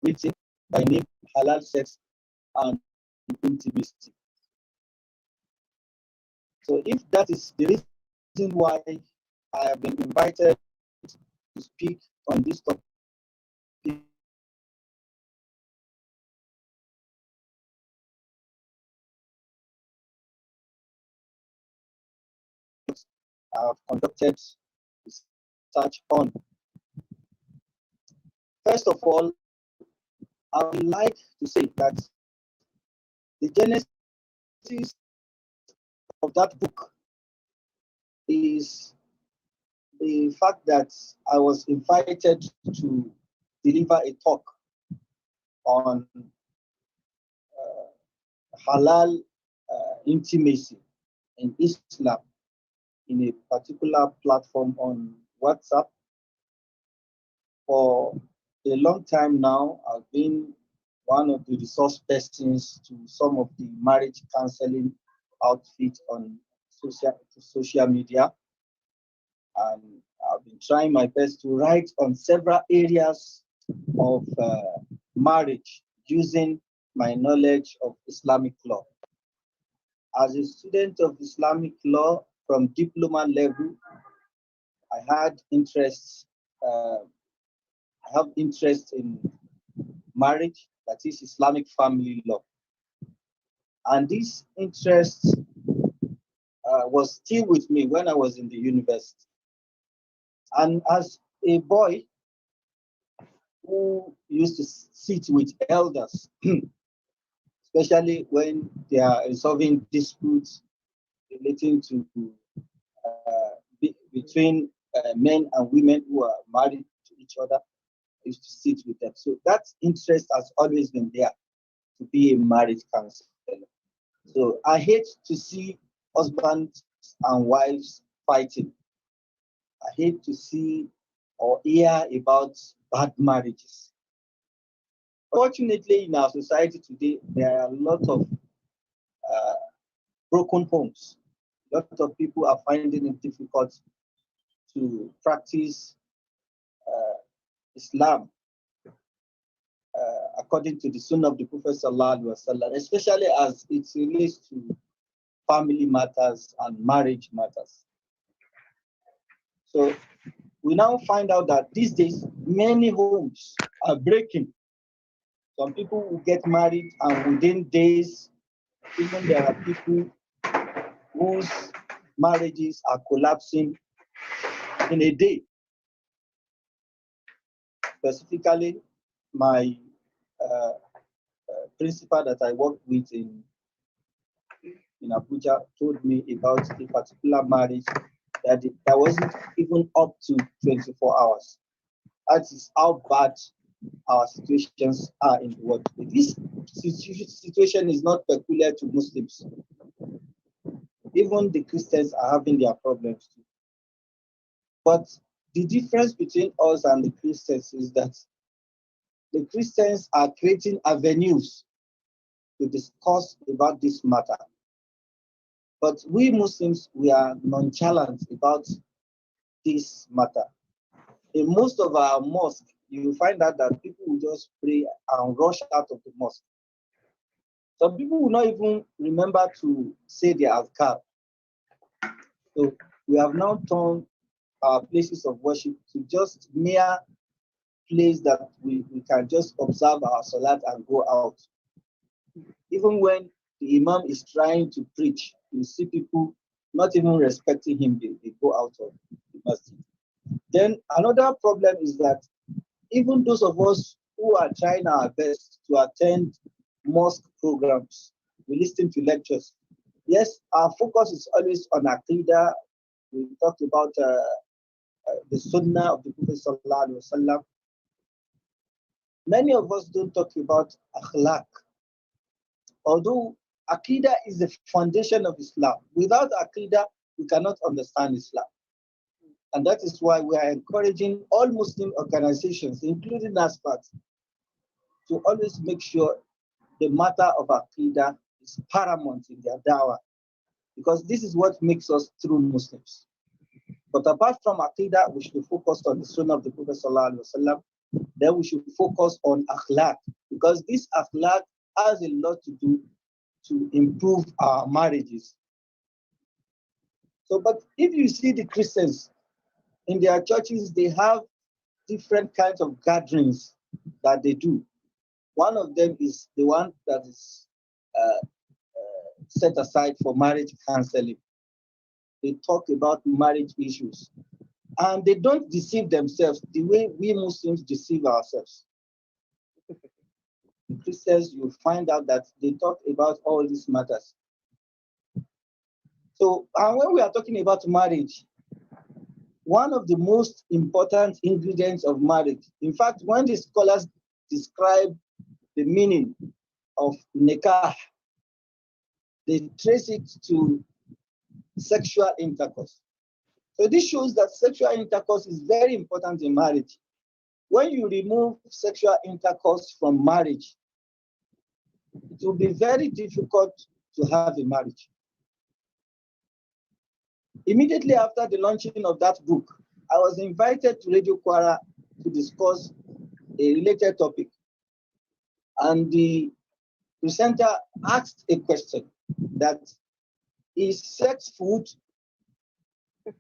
written by name Halal Sex and Intimacy. So if that is the reason why I have been invited to speak on this topic, I have conducted research on. First of all, I would like to say that the genesis of that book is the fact that I was invited to deliver a talk on halal intimacy in Islam in a particular platform on WhatsApp. For a long time now, I've been one of the resource persons to some of the marriage counseling outfits on social media. And I've been trying my best to write on several areas of marriage using my knowledge of Islamic law. As a student of Islamic law from diploma level, I had interest. I have interest in marriage, that is Islamic family law, and this interest was still with me when I was in the university. And as a boy who used to sit with elders, especially when they are resolving disputes relating to between men and women who are married to each other, I used to sit with them. So that interest has always been there to be a marriage counselor. So I hate to see husbands and wives fighting. I hate to see or hear about bad marriages. Fortunately, in our society today, there are a lot of broken homes. A lot of people are finding it difficult to practice Islam according to the Sunnah of the Prophet Sallallahu Alaihi Wasallam, especially as it relates to family matters and marriage matters. So we now find out that these days many homes are breaking. Some people will get married and within days, even there are people whose marriages are collapsing in a day. Specifically, my principal that I worked with in Abuja told me about a particular marriage that wasn't even up to 24 hours. That is how bad our situations are in the world. This situation is not peculiar to Muslims. Even the Christians are having their problems too. But the difference between us and the Christians is that the Christians are creating avenues to discuss about this matter. But we Muslims, we are nonchalant about this matter. In most of our mosques, you will find out that people will just pray and rush out of the mosque. Some people will not even remember to say their azkar. So we have now turned our places of worship to just mere place that we can just observe our salat and go out. Even when the imam is trying to preach, you see people not even respecting him, they go out of the masjid. Then another problem is that even those of us who are trying our best to attend mosque programs, we listen to lectures. Yes, our focus is always on Aqidah. We talked about the Sunnah of the Prophet Sallallahu Alaihi Wasallam. Many of us don't talk about akhlaq. Although Aqidah is the foundation of Islam. Without Aqidah, we cannot understand Islam. And that is why we are encouraging all Muslim organizations, including NASFAT, to always make sure the matter of Aqidah is paramount in their dawah, because this is what makes us true Muslims. But apart from Aqidah, we should focus on the Sunnah of the Prophet Sallallahu Alaihi Wasallam then we should focus on akhlaq, because this akhlaq has a lot to do to improve our marriages. So, but if you see the Christians in their churches, they have different kinds of gatherings that they do. One of them is the one that is set aside for marriage counseling. They talk about marriage issues. And they don't deceive themselves the way we Muslims deceive ourselves. The Christians, you find out that they talk about all these matters. So, and when we are talking about marriage, one of the most important ingredients of marriage, in fact, when the scholars describe the meaning of nikah, they trace it to sexual intercourse. So this shows that sexual intercourse is very important in marriage. When you remove sexual intercourse from marriage, it will be very difficult to have a marriage. Immediately after the launching of that book, I was invited to Radio Kwara to discuss a related topic. And the presenter asked a question that, is sex food?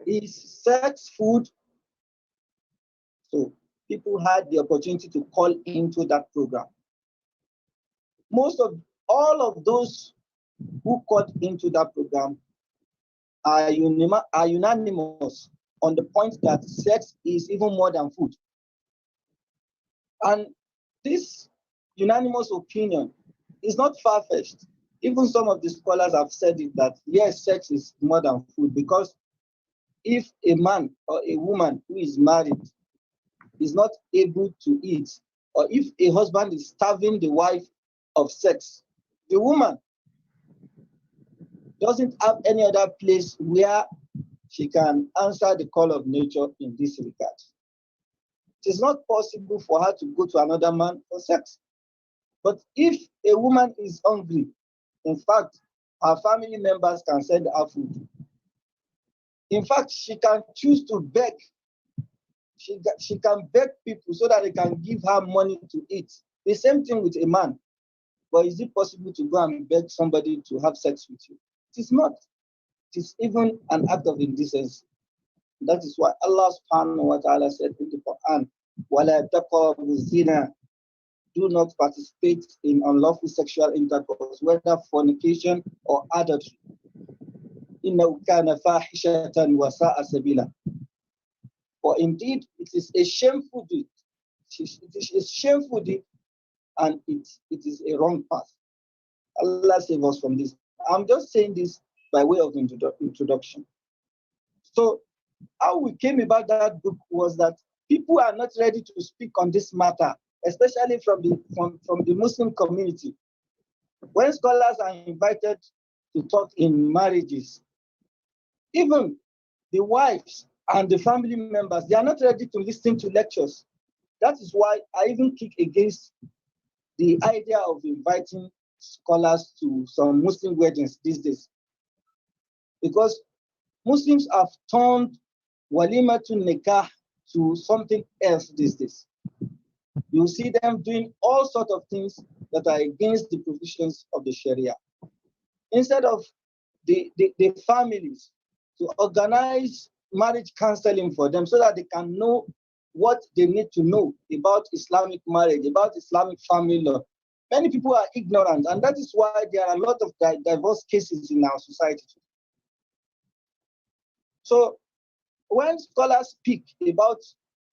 Is sex food? So people had the opportunity to call into that program. All of those who called into that program are unanimous on the point that sex is even more than food. And this unanimous opinion is not far-fetched. Even some of the scholars have said it, that yes, sex is more than food, because if a man or a woman who is married is not able to eat, or if a husband is starving the wife of sex, the woman doesn't have any other place where she can answer the call of nature in this regard. It is not possible for her to go to another man for sex. But if a woman is hungry, in fact, her family members can send her food. In fact, she can choose to beg. She can beg people so that they can give her money to eat. The same thing with a man. But is it possible to go and beg somebody to have sex with you? It is not. It is even an act of indecency. That is why Allah subhanahu wa ta'ala said in the Quran, وَلَا تَقْرَبُوا الزِّنَا, do not participate in unlawful sexual intercourse, whether fornication or adultery. إِنَّهُ كَانَ فَاحِشَةً وَسَاءَ سَبِيلًا. For indeed, it is a shameful deed. It is a shameful deed, and it is a wrong path. Allah save us from this. I'm just saying this by way of introduction. So, how we came about that book was that people are not ready to speak on this matter, especially from the Muslim community. When scholars are invited to talk in marriages, even the wives and the family members, they are not ready to listen to lectures. That is why I even kick against the idea of inviting scholars to some Muslim weddings these days. Because Muslims have turned walimatul nikah to something else these days. You see them doing all sorts of things that are against the provisions of the Sharia. Instead of the families to organize marriage counseling for them so that they can know what they need to know about Islamic marriage, about Islamic family law. Many people are ignorant, and that is why there are a lot of divorce cases in our society. So when scholars speak about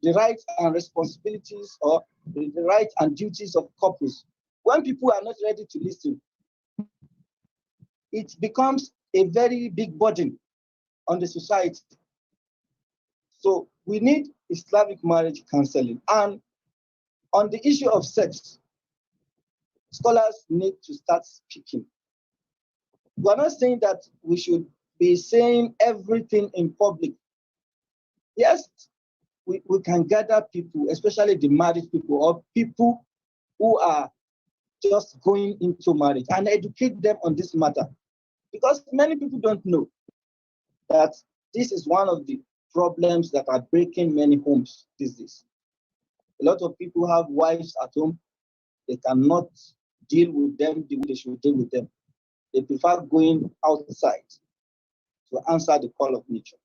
the rights and responsibilities or the rights and duties of couples, when people are not ready to listen, it becomes a very big burden on the society. So we need Islamic marriage counseling. And on the issue of sex, scholars need to start speaking. We're not saying that we should be saying everything in public. Yes, we can gather people, especially the married people or people who are just going into marriage, and educate them on this matter. Because many people don't know that this is one of the problems that are breaking many homes these days. A lot of people have wives at home. They cannot deal with them the way they should deal with them. They prefer going outside to answer the call of nature.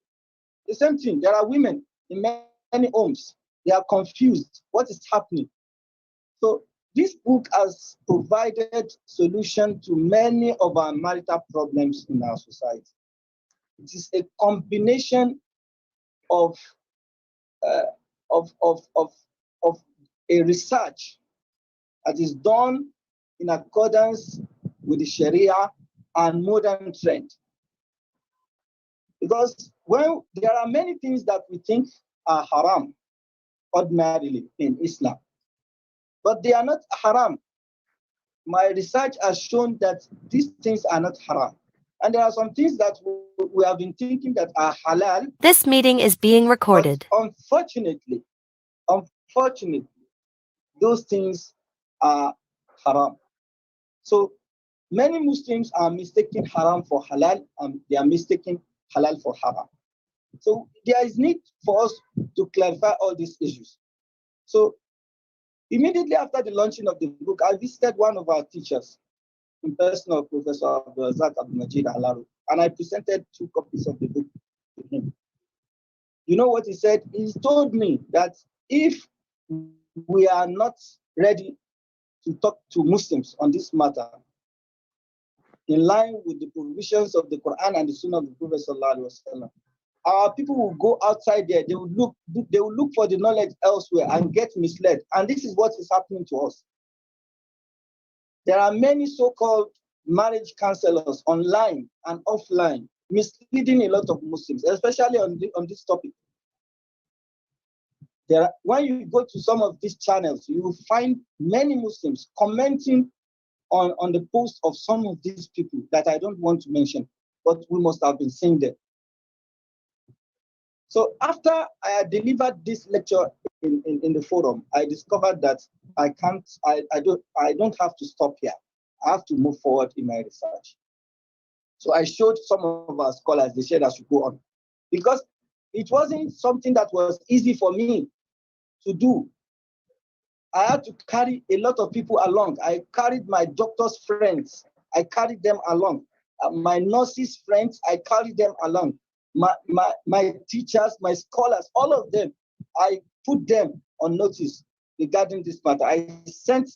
The same thing, there are women in many homes. They are confused. What is happening? So this book has provided solution to many of our marital problems in our society. It is a combination of uh, of, of, of, of a research that is done in accordance with the Sharia and modern trend. Because when there are many things that we think are haram ordinarily in Islam, but they are not haram. My research has shown that these things are not haram. And there are some things that we have been thinking that are halal. This meeting is being recorded. But unfortunately, those things are haram. So many Muslims are mistaking haram for halal, and they are mistaking halal for haram. So there is need for us to clarify all these issues. So immediately after the launching of the book, I visited one of our teachers, in person of Professor Abdulrazak Abdulmajid Alaru, and I presented 2 copies of the book to him. You know what he said? He told me that if we are not ready to talk to Muslims on this matter, in line with the provisions of the Quran and the Sunnah of the Prophet Sallallahu Alaihi Wasallam, our people will go outside there. They will look for the knowledge elsewhere and get misled. And this is what is happening to us. There are many so-called marriage counselors online and offline misleading a lot of Muslims, especially on this topic. When you go to some of these channels, you will find many Muslims commenting on the post of some of these people that I don't want to mention, but we must have been seeing them. So after I had delivered this lecture in the forum, I discovered that I don't have to stop here. I have to move forward in my research. So I showed some of our scholars, they said I should go on. Because it wasn't something that was easy for me to do. I had to carry a lot of people along. I carried my doctor's friends. I carried them along. My nurses' friends, I carried them along. My teachers, my scholars, all of them, I put them on notice regarding this matter. I sent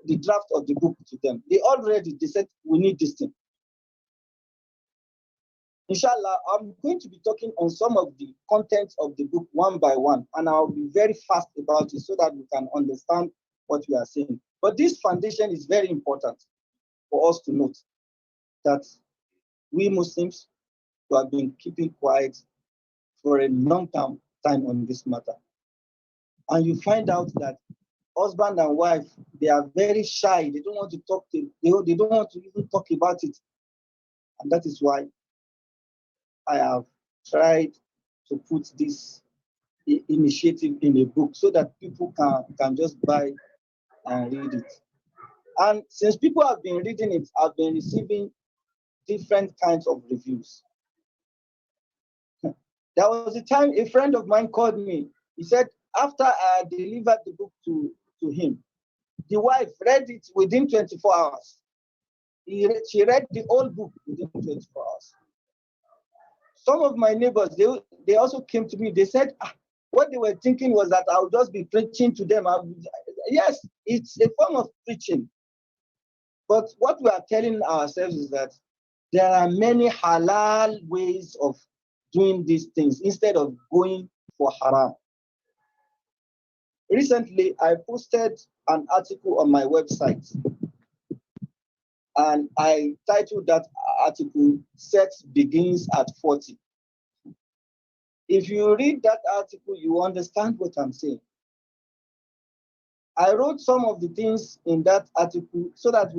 the draft of the book to them. They said, we need this thing. Inshallah, I'm going to be talking on some of the contents of the book one by one, and I'll be very fast about it so that we can understand what we are saying. But this foundation is very important for us to note that we Muslims who have been keeping quiet for a long time on this matter. And you find out that husband and wife, they are very shy. They don't want to talk to, they don't want to even talk about it. And that is why I have tried to put this initiative in a book so that people can just buy and read it. And since people have been reading it, I've been receiving different kinds of reviews. There was a time a friend of mine called me. He said, after I delivered the book to him, the wife read it within 24 hours. She read the whole book within 24 hours. Some of my neighbors, they also came to me. They said, what they were thinking was that I'll just be preaching to them. Yes, it's a form of preaching. But what we are telling ourselves is that there are many halal ways of doing these things instead of going for haram. Recently, I posted an article on my website, and I titled that article, Sex Begins at 40. If you read that article, you understand what I'm saying. I wrote some of the things in that article so that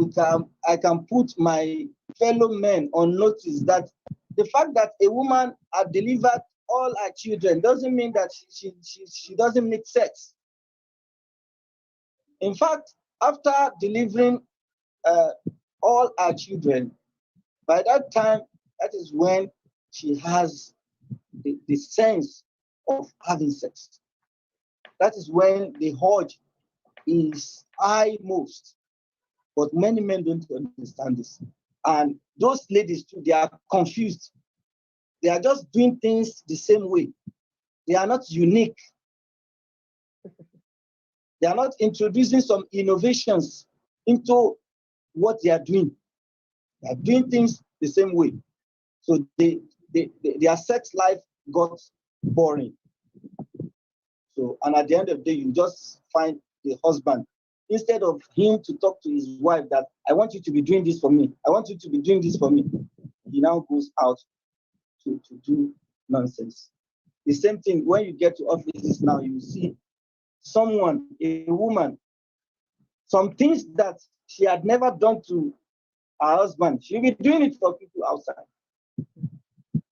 I can put my fellow men on notice that the fact that a woman had delivered all her children doesn't mean that she doesn't need sex. In fact, after delivering all her children, by that time, that is when she has the sense of having sex. That is when the urge is high most. But many men don't understand this. And those ladies too, they are confused. They are just doing things the same way. They are not unique. They are not introducing some innovations into what they are doing. They are doing things the same way. So their sex life got boring. So, and at the end of the day, you just find the husband, instead of him to talk to his wife that I want you to be doing this for me, I want you to be doing this for me, he now goes out to do nonsense. The same thing when you get to offices now, you see someone, a woman, some things that she had never done to her husband, she'll be doing it for people outside.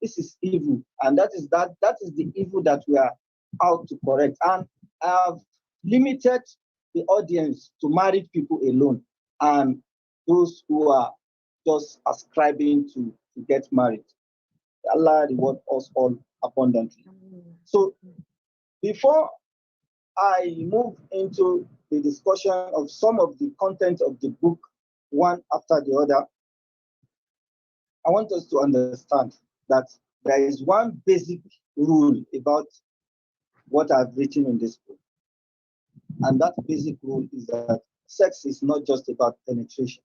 This is evil, and that is the evil that we are out to correct. And I've limited the audience to married people alone and those who are just ascribing to get married. Allah reward us all abundantly. So before I move into the discussion of some of the content of the book, one after the other, I want us to understand that there is one basic rule about what I've written in this book. And that basic rule is that sex is not just about penetration.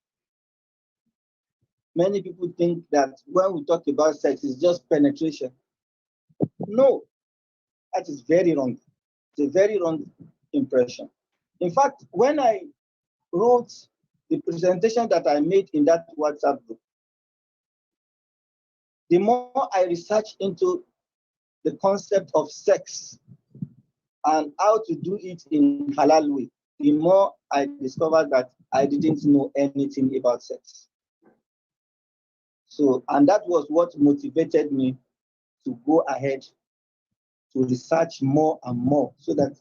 Many people think that when we talk about sex, it's just penetration. No, that is very wrong. It's a very wrong impression. In fact, when I wrote the presentation that I made in that WhatsApp group, the more I researched into the concept of sex and how to do it in halal way, the more I discovered that I didn't know anything about sex. So, and that was what motivated me to go ahead to research more and more so that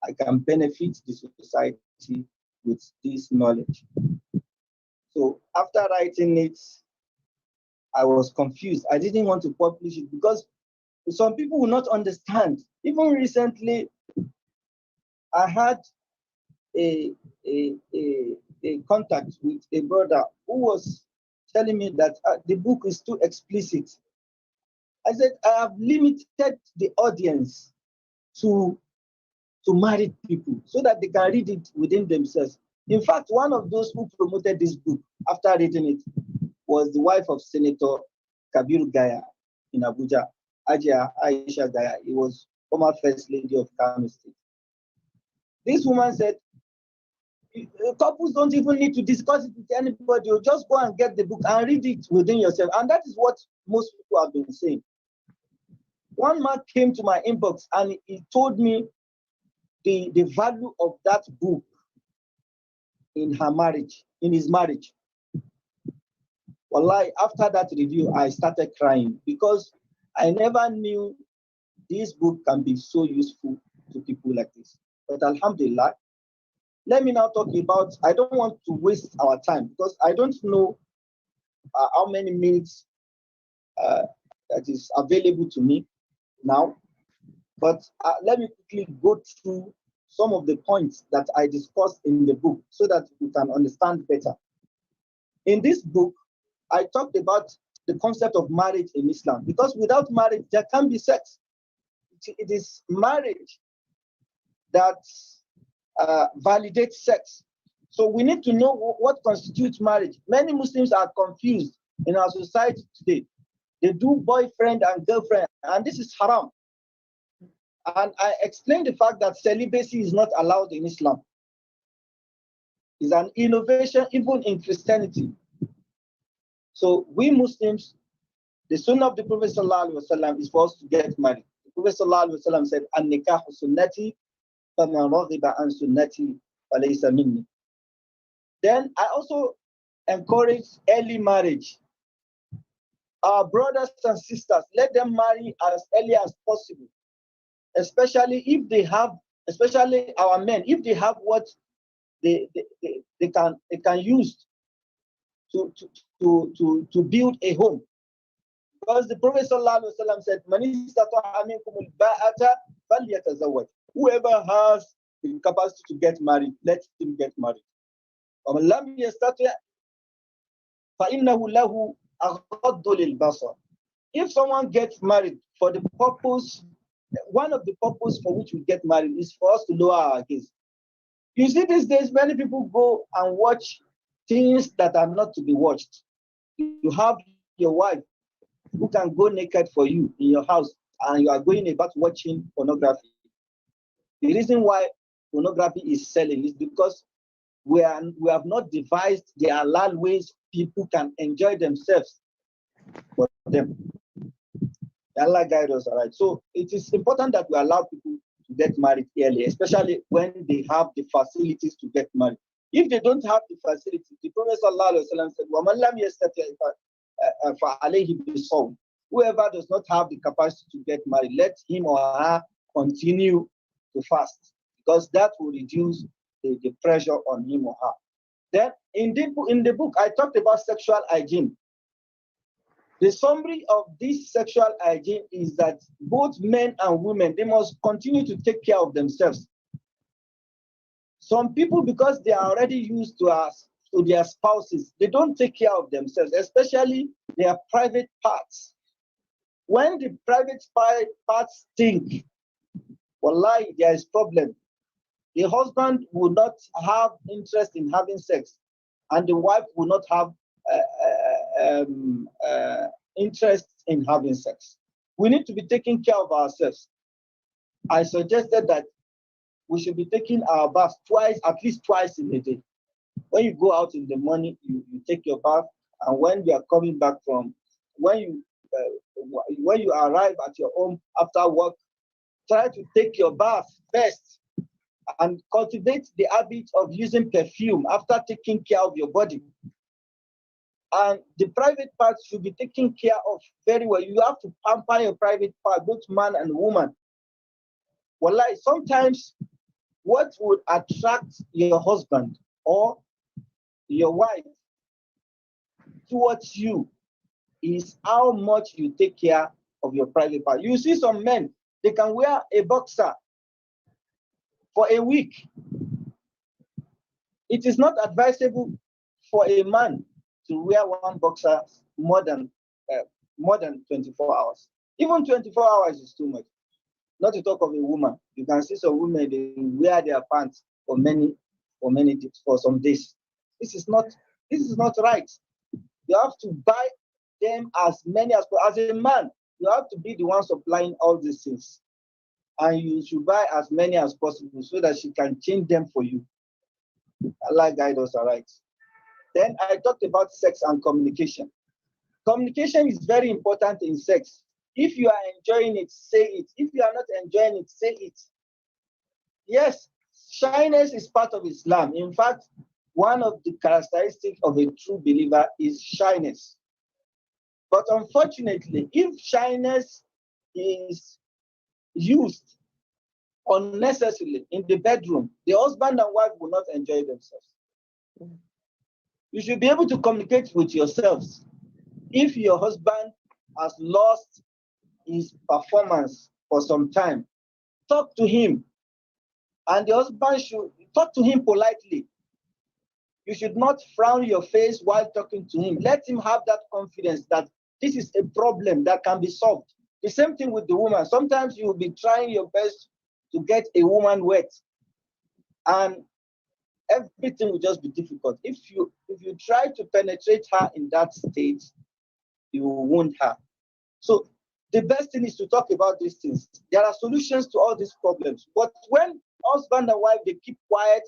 I can benefit the society with this knowledge. So after writing it, I was confused. I didn't want to publish it because some people will not understand. Even recently, I had a, a, a, a contact with a brother who was telling me that the book is too explicit. I said, I have limited the audience to married people so that they can read it within themselves. In fact, one of those who promoted this book after reading it was the wife of Senator Kabir Gaya in Abuja, Ajia Aisha Gaya. He was former First Lady of Kano State. This woman said, couples don't even need to discuss it with anybody. You just go and get the book and read it within yourself. And that is what most people have been saying. One man came to my inbox and he told me the value of that book in her marriage, in his marriage. Wallahi, after that review, I started crying because I never knew this book can be so useful to people like this. But alhamdulillah, let me now talk about, I don't want to waste our time because I don't know how many minutes that is available to me now. But let me quickly go through some of the points that I discussed in the book so that we can understand better. In this book, I talked about the concept of marriage in Islam because without marriage, there can't be sex. It is marriage that validates sex. So we need to know what constitutes marriage. Many Muslims are confused in our society today. They do boyfriend and girlfriend, and this is haram. And I explained the fact that celibacy is not allowed in Islam. It's an innovation even in Christianity. So we Muslims, the sunnah of the Prophet ﷺ is for us to get married. The Prophet ﷺ said, "An-nikahu sunnati, faman raghiba an sunnati falaysa minni." Then I also encourage early marriage. Our brothers and sisters, let them marry as early as possible. Especially if they have, especially our men, if they have what they can use to build a home. Because the Prophet ﷺ said, "Man istata'a minkum al-ba'ata falyatazawwaj." Whoever has the capacity to get married, let him get married. وَمَنْ لَمْ يَسْتَطِعْ فَإِنَّهُ لَهُ أَغَضُّ لِلْبَصَرِ. If someone gets married for the purpose, one of the purpose for which we get married is for us to lower our gaze. You see, these days, many people go and watch things that are not to be watched. You have your wife who can go naked for you in your house, and you are going about watching pornography. The reason why pornography is selling is because we have not devised the halal ways people can enjoy themselves for them. Allah guide us, all right. So it is important that we allow people to get married early, especially when they have the facilities to get married. If they don't have the facilities, the Prophet said, وَمَنْ لَمْ يَسْتَطِعْ فَعَلَيْهِ بِالصَّوْمِ. Whoever does not have the capacity to get married, let him or her continue to fast, because that will reduce the pressure on him or her. Then in the book, I talked about sexual hygiene. The summary of this sexual hygiene is that both men and women, they must continue to take care of themselves. Some people, because they are already used to their spouses, they don't take care of themselves, especially their private parts. When the private parts stink, wallahi, there is problem. The husband will not have interest in having sex, and the wife will not have interest in having sex. We need to be taking care of ourselves. I suggested that we should be taking our bath at least twice in a day. When you go out in the morning, you take your bath, and when you are coming back when you arrive at your home after work, try to take your bath first and cultivate the habit of using perfume after taking care of your body. And the private parts should be taken care of very well. You have to pamper your private part, both man and woman. Wallahi, sometimes what would attract your husband or your wife towards you is how much you take care of your private part. You see some men, they can wear a boxer for a week. It is not advisable for a man to wear one boxer more than 24 hours. Even 24 hours is too much. Not to talk of a woman. You can see some women, they wear their pants for some days. This is not right. You have to buy them as many as possible. As a man, you have to be the one supplying all these things. And you should buy as many as possible so that she can change them for you. Allah guide us, all right. Then I talked about sex and communication. Communication is very important in sex. If you are enjoying it, say it. If you are not enjoying it, say it. Yes, shyness is part of Islam. In fact, one of the characteristics of a true believer is shyness. But unfortunately, if shyness is used unnecessarily in the bedroom, the husband and wife will not enjoy themselves. You should be able to communicate with yourselves. If your husband has lost his performance for some time, talk to him. And the husband should talk to him politely. You should not frown your face while talking to him. Let him have that confidence that this is a problem that can be solved. The same thing with the woman. Sometimes you will be trying your best to get a woman wet, and everything will just be difficult. If you try to penetrate her in that state, you will wound her. So the best thing is to talk about these things. There are solutions to all these problems. But when husband and wife, they keep quiet,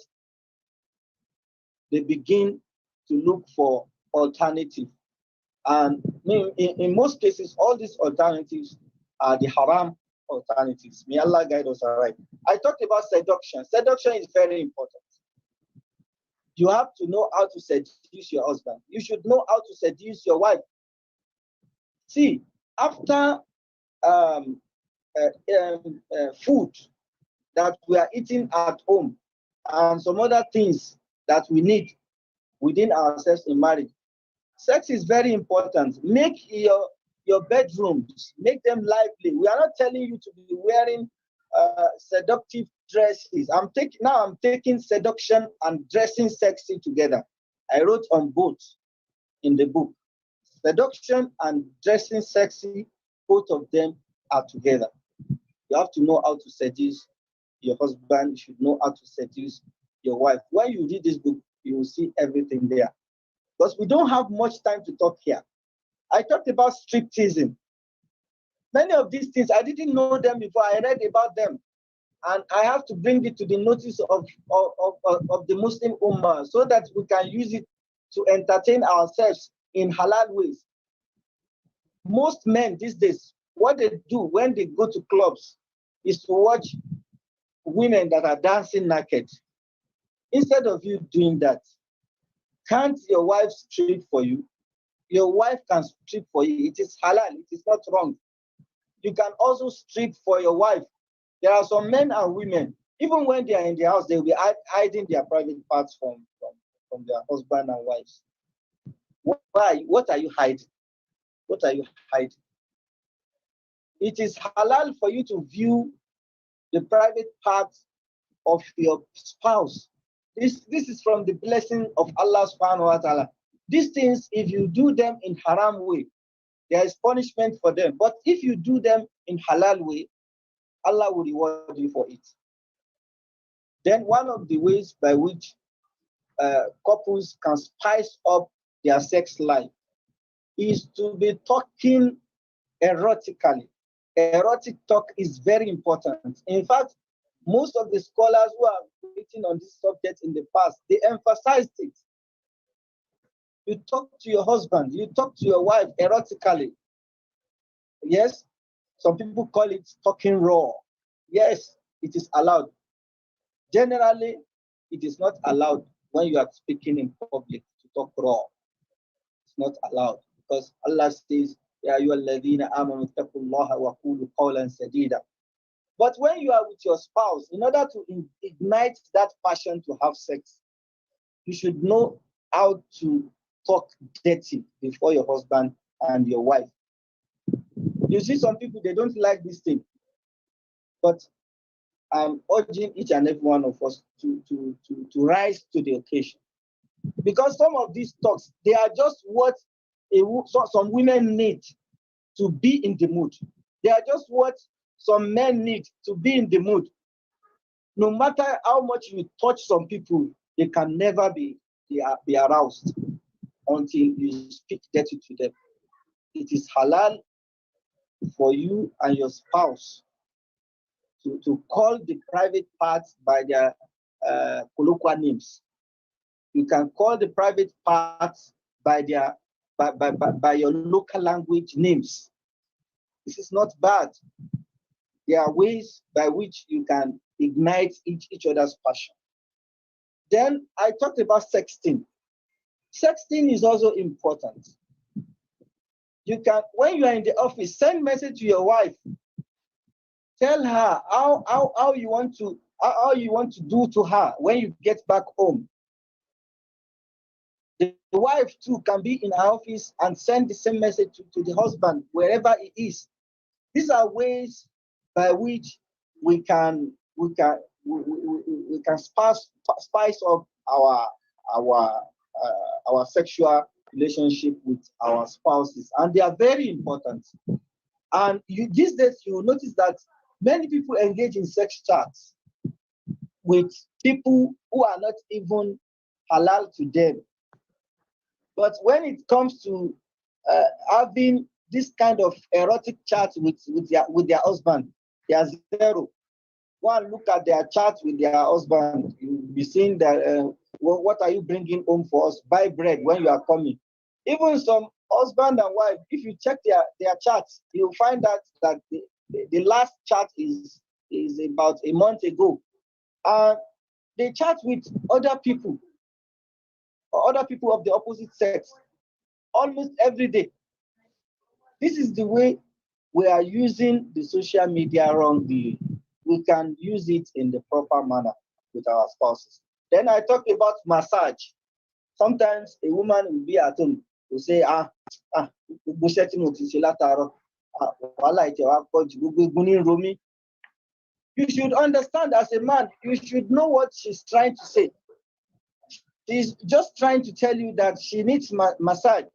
they begin to look for alternative. And in most cases, all these alternatives are the haram alternatives. May Allah guide us all right. I talked about seduction. Seduction is very important. You have to know how to seduce your husband. You should know how to seduce your wife. See, after food that we are eating at home and some other things that we need within ourselves in marriage, sex is very important. Make your bedrooms, make them lively. We are not telling you to be wearing seductive dresses. I'm taking seduction and dressing sexy together. I wrote on both in the book. Seduction and dressing sexy, both of them are together. You have to know how to seduce your husband. You should know how to seduce your wife. When you read this book, you will see everything there. Because we don't have much time to talk here. I talked about stripteasing. Many of these things, I didn't know them before. I read about them. And I have to bring it to the notice of the Muslim Ummah so that we can use it to entertain ourselves in halal ways. Most men these days, what they do when they go to clubs is to watch women that are dancing naked. Instead of you doing that, can't your wife strip for you? Your wife can strip for you. It is halal. It is not wrong. You can also strip for your wife. There are some men and women, even when they are in their house, they will be hiding their private parts from their husband and wives. Why? What are you hiding? What are you hiding? It is halal for you to view the private parts of your spouse. This is from the blessing of Allah subhanahu wa ta'ala. These things, if you do them in haram way, there is punishment for them. But if you do them in halal way, Allah will reward you for it. Then one of the ways by which couples can spice up their sex life is to be talking erotically. Erotic talk is very important. In fact, most of the scholars who have written on this subject in the past, they emphasized it. You talk to your husband, you talk to your wife erotically. Yes, some people call it talking raw. Yes, it is allowed. Generally, it is not allowed when you are speaking in public to talk raw. It's not allowed because Allah says, Ya ayyuhalladhina amanu taqullaha wa qulu qawlan sadida. But when you are with your spouse, in order to ignite that passion to have sex, you should know how to talk dirty before your husband and your wife. You see, some people, they don't like this thing. But I'm urging each and every one of us to rise to the occasion. Because some of these talks, they are just what some women need to be in the mood. They are just what some men need to be in the mood. No matter how much you touch some people, they can never be aroused until you speak dirty to them. It is halal for you and your spouse to call the private parts by their colloquial names. You can call the private parts by your local language names. This is not bad. There are ways by which you can ignite each other's passion. Then I talked about sexting. Sexting is also important. You can, when you are in the office, send message to your wife. Tell her how you want to do to her when you get back home. The wife too can be in her office and send the same message to the husband wherever he is. These are ways by which we can spice up our sexual relationship with our spouses, and they are very important. And these days you will notice that many people engage in sex chats with people who are not even halal to them. But when it comes to having this kind of erotic chat with their husband, they are zero. Go and look at their chat with their husband. You'll be seeing that, what are you bringing home for us? Buy bread when you are coming. Even some husband and wife, if you check their chats, you'll find out that the last chat is about a month ago. And they chat with other people, or other people of the opposite sex, almost every day. This is the way we are using the social media wrongly. We can use it in the proper manner with our spouses. Then I talked about massage. Sometimes a woman will be at home, will say, You should understand as a man, you should know what she's trying to say. She's just trying to tell you that she needs massage.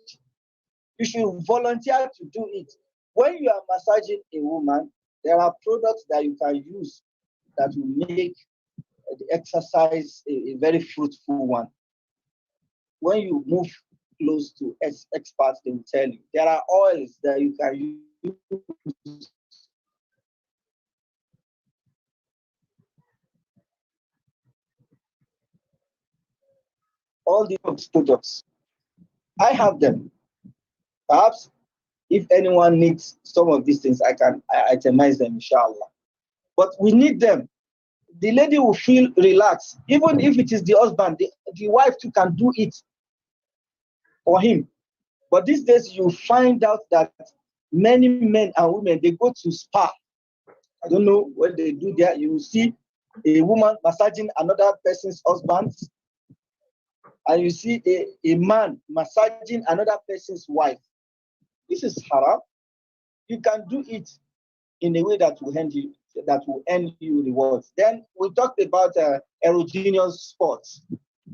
You should volunteer to do it. When you are massaging a woman, there are products that you can use that will make the exercise a very fruitful one. When you move close to experts, they will tell you there are oils that you can use. All these products, I have them. Perhaps if anyone needs some of these things, I can itemize them, inshallah. But we need them. The lady will feel relaxed, even if it is the husband, the wife too can do it for him. But these days, you find out that many men and women, they go to spa. I don't know what they do there. You will see a woman massaging another person's husband, and you see a man massaging another person's wife. This is haram. You can do it in a way that will earn you rewards. Then we talked about erogenous spots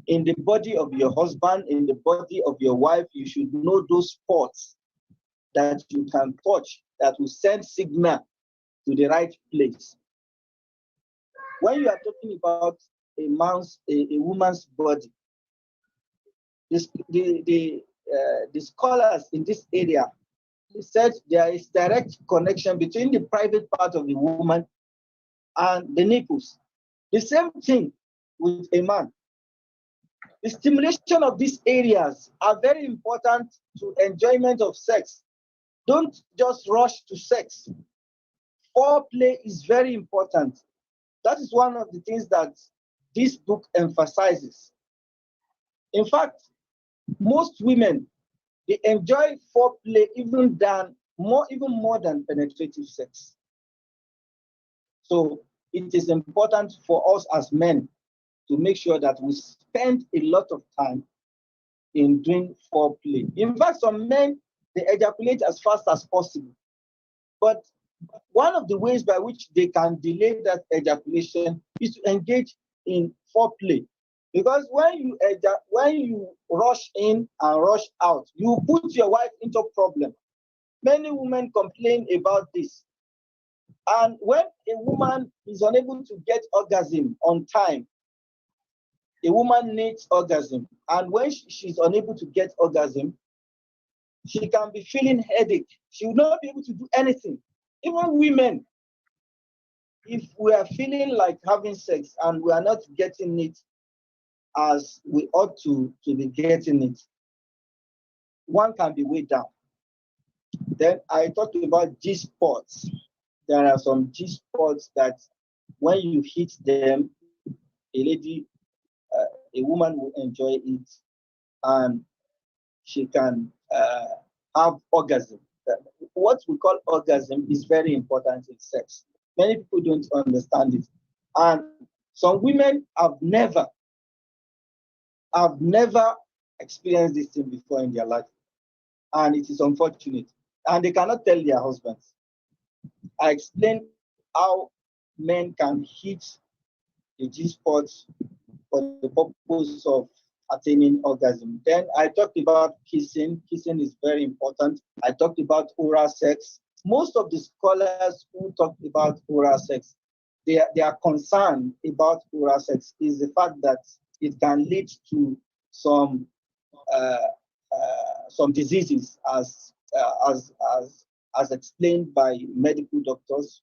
in the body of your husband, in the body of your wife. You should know those spots that you can touch that will send signal to the right place. When you are talking about a woman's body, the scholars in this area, they said there is direct connection between the private part of the woman and the nipples. The same thing with a man. The stimulation of these areas are very important to enjoyment of sex. Don't just rush to sex. Foreplay is very important. That is one of the things that this book emphasizes. In fact, most women, they enjoy foreplay even more than penetrative sex. So it is important for us as men to make sure that we spend a lot of time in doing foreplay. In fact, some men, they ejaculate as fast as possible. But one of the ways by which they can delay that ejaculation is to engage in foreplay. Because when you rush in and rush out, you put your wife into a problem. Many women complain about this. And when a woman is unable to get orgasm on time, a woman needs orgasm. And when she's unable to get orgasm, she can be feeling headache. She will not be able to do anything. Even women, if we are feeling like having sex and we are not getting it as we ought to be getting it, one can be weighed down. Then I talked about G spots. There are some G spots that when you hit them, a lady, a woman will enjoy it and she can have orgasm. What we call orgasm is very important in sex. Many people don't understand it. And some women have never experienced this thing before in their life. And it is unfortunate. And they cannot tell their husbands. I explained how men can hit the G spots for the purpose of attaining orgasm. Then I talked about kissing. Kissing is very important. I talked about oral sex. Most of the scholars who talked about oral sex, their concern about oral sex is the fact that it can lead to some diseases as explained by medical doctors,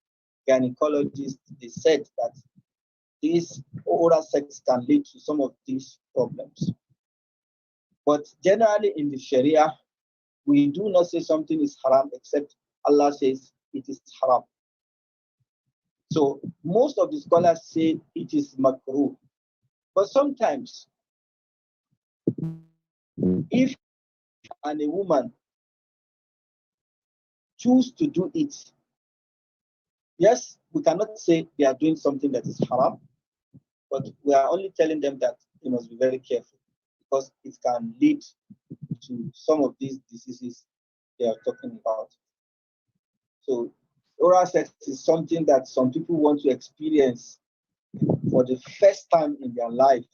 gynecologists. They said that this oral sex can lead to some of these problems. But generally in the Sharia, we do not say something is haram except Allah says it is haram. So most of the scholars say it is makruh. But sometimes, if a woman choose to do it, yes, we cannot say they are doing something that is haram, but we are only telling them that they must be very careful because it can lead to some of these diseases they are talking about. So Oral sex is something that some people want to experience for the first time in their life.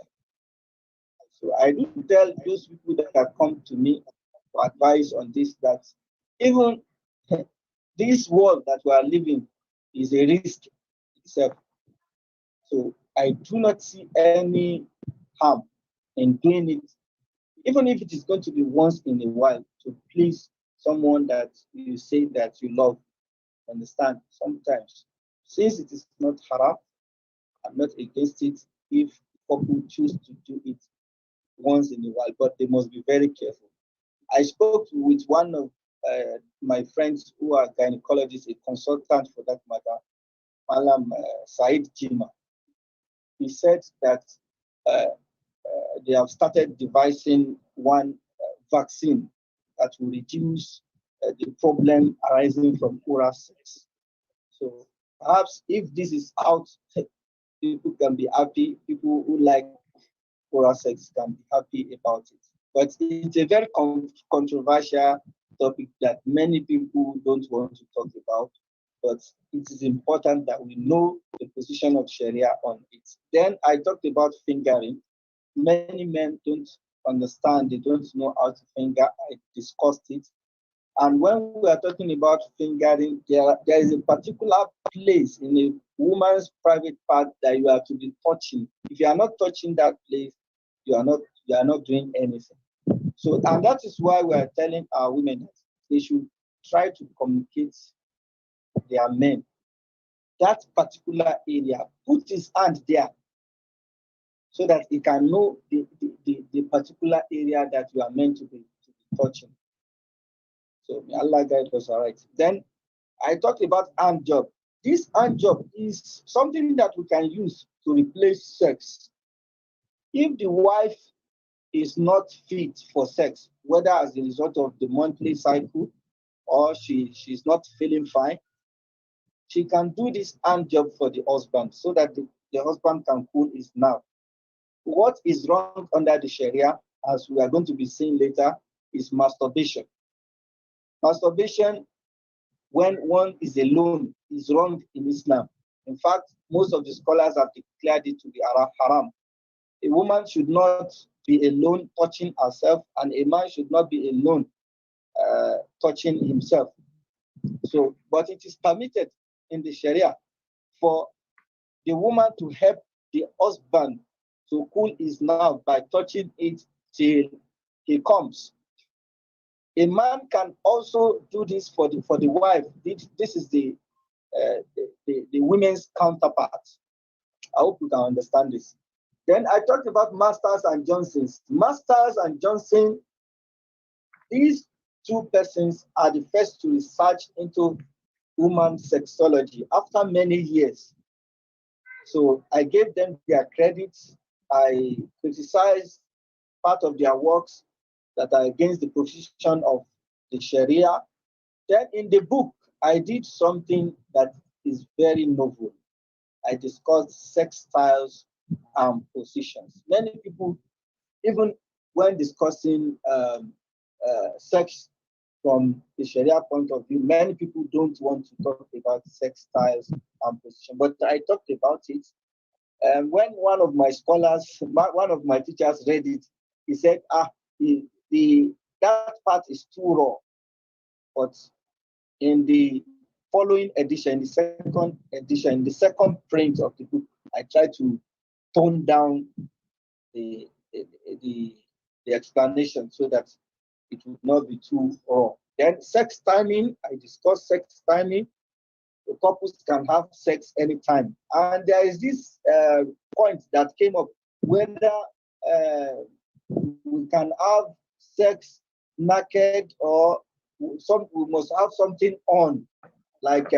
So I do tell those people that have come to me for advice on this that even this world that we are living is a risk itself. So I do not see any harm in doing it, even if it is going to be once in a while to please someone that you say that you love. Understand? Sometimes, since it is not haram, I'm not against it if couple choose to do it once in a while, but they must be very careful. I spoke with one of my friends who are gynecologists, a consultant for that matter, Malam Said Jima. He said that they have started devising one vaccine that will reduce the problem arising from oral sex. So perhaps if this is out, people can be happy. People who like oral sex can be happy about it. But it's a very controversial topic that many people don't want to talk about. But it is important that we know the position of Sharia on it. Then I talked about fingering. Many men don't understand, they don't know how to finger. I discussed it. And when we are talking about fingering, there is a particular place in a woman's private part that you have to be touching. If you are not touching that place, you are not doing anything. So, and that is why we are telling our women that they should try to communicate their men that particular area. Put his hand there so that he can know the particular area that you are meant to be touching. So may Allah guide us all right. Then I talked about hand job. This hand job is something that we can use to replace sex. If the wife is not fit for sex, whether as a result of the monthly cycle or she's not feeling fine, she can do this hand job for the husband so that the husband can cool his nerve. What is wrong under the Sharia, as we are going to be seeing later, is masturbation. Masturbation, when one is alone, is wrong in Islam. In fact, most of the scholars have declared it to be haram. A woman should not be alone touching herself, and a man should not be alone touching himself. So, but it is permitted in the Sharia for the woman to help the husband to cool his nerve by touching it till he comes. A man can also do this for the wife. This is the women's counterpart. I hope you can understand this. Then I talked about Masters and Johnsons. Masters and Johnson, these two persons are the first to research into human sexology after many years. So I gave them their credits. I criticized part of their works that are against the position of the Sharia. Then in the book, I did something that is very novel. I discussed sex styles and positions. Many people, even when discussing sex from the Sharia point of view, many people don't want to talk about sex styles and position. But I talked about it. And when one of my scholars, one of my teachers read it, he said, that part is too raw. But in the following edition, in the second edition, in the second print of the book, I tried to tone down the, the, the explanation so that it would not be too raw. Then sex timing, I discussed sex timing. The couples can have sex anytime. And there is this point that came up whether we can have sex naked or we must have something on, like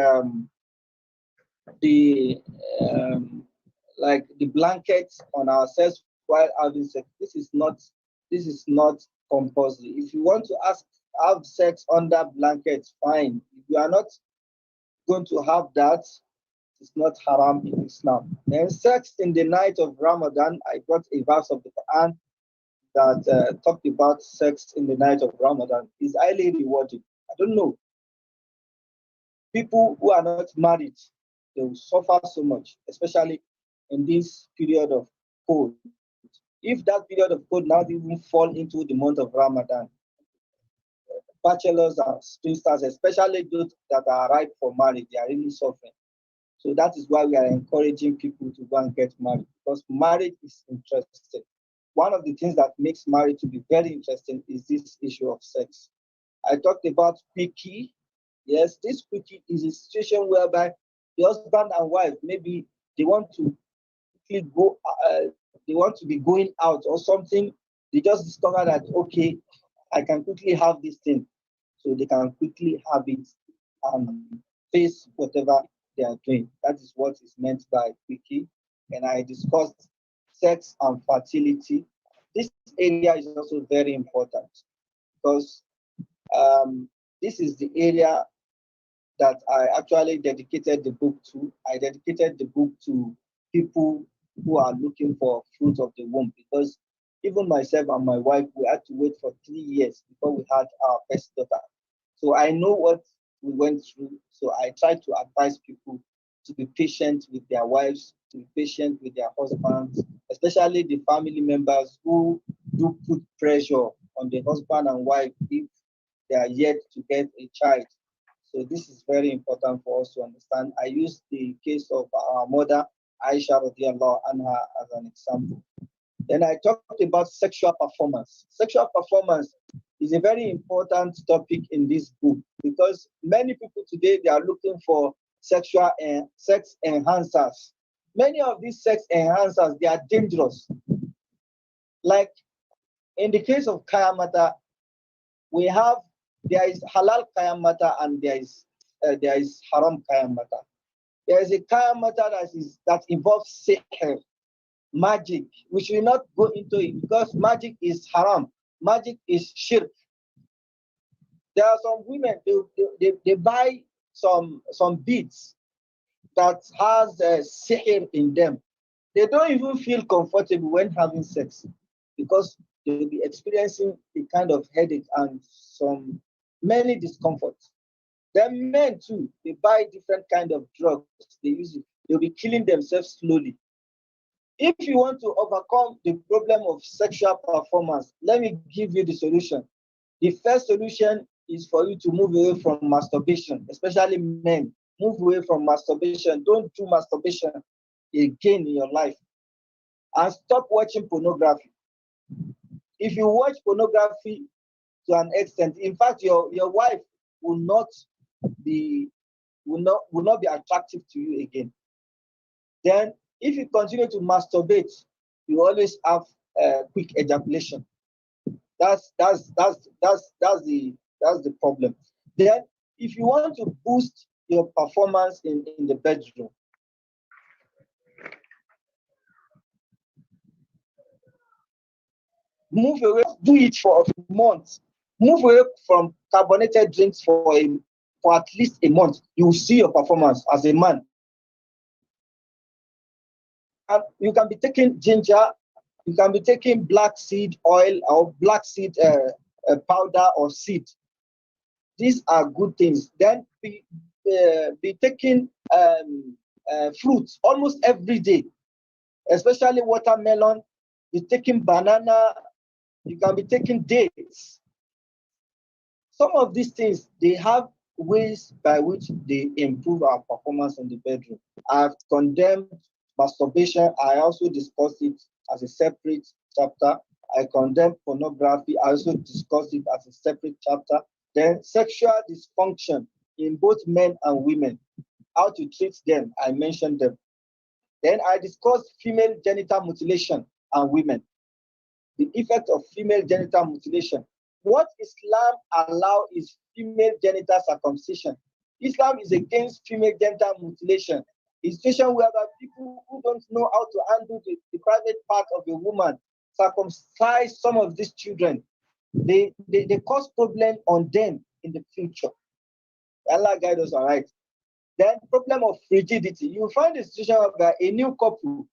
the um, like the blankets on ourselves while having sex. This is not compulsory. If you want to have sex under blankets, fine. If you are not going to have that, it's not haram in Islam. Then sex in the night of Ramadan, I got a verse of the Quran that talked about sex in the night of Ramadan is highly rewarding. I don't know. People who are not married, they will suffer so much, especially in this period of cold. If that period of cold now even fall into the month of Ramadan, bachelors and spinsters, especially those that are ripe for marriage, they are really suffering. So that is why we are encouraging people to go and get married, because marriage is interesting. One of the things that makes marriage to be very interesting is this issue of sex. I talked about quickie. Yes, this quickie is a situation whereby the husband and wife, maybe they want to quickly go, they want to be going out or something. They just discover that, okay, I can quickly have this thing. So they can quickly have it and face whatever they are doing. That is what is meant by quickie. And I discussed sex and fertility. This area is also very important because um, this is the area that I actually dedicated the book to. I dedicated the book to people who are looking for fruit of the womb, because even myself and my wife, we had to wait for 3 years before we had our first daughter. So I know what we went through. So I try to advise people to be patient with their wives, to be patient with their husbands, especially the family members who do put pressure on the husband and wife if they are yet to get a child. So this is very important for us to understand. I use the case of our mother, Aisha radiallahu anha, as an example. Then I talked about sexual performance. Sexual performance is a very important topic in this book, because many people today, they are looking for sexual and sex enhancers. Many of these sex enhancers, they are dangerous. Like in the case of kayamata, we have, there is halal kayamata and there is haram kayamata. There is a kayamata that involves sihr, magic. We should not go into it because magic is haram. Magic is shirk. There are some women, they buy some beads that has sihr in them. They don't even feel comfortable when having sex because they'll be experiencing a kind of headache and some many discomforts. Then men too, they buy different kind of drugs. They use it. They'll be killing themselves slowly. If you want to overcome the problem of sexual performance, let me give you the solution. The first solution is for you to move away from masturbation, especially men. Move away from masturbation. Don't do masturbation again in your life. And stop watching pornography. If you watch pornography to an extent, in fact, your wife will not be will not be attractive to you again. Then, if you continue to masturbate, you always have quick ejaculation. That's the problem. Then, if you want to boost your performance in the bedroom, move away. Do it for a month. Move away from carbonated drinks for at least a month. You will see your performance as a man. And you can be taking ginger, you can be taking black seed oil or black seed powder or seed. These are good things. Then be taking fruits almost every day, especially watermelon. Be taking banana. You can be taking dates. Some of these things, they have ways by which they improve our performance in the bedroom. I've condemned masturbation. I also discussed it as a separate chapter. I condemn pornography. I also discussed it as a separate chapter. Then sexual dysfunction in both men and women, how to treat them. I mentioned them. Then I discussed female genital mutilation and women, the effect of female genital mutilation. What Islam allows is female genital circumcision. Islam is against female genital mutilation. It's a situation whereby people who don't know how to handle the private part of a woman circumcise some of these children. They cause problem on them in the future. Allah guide us all right. Then problem of frigidity. You find a situation where a new couple,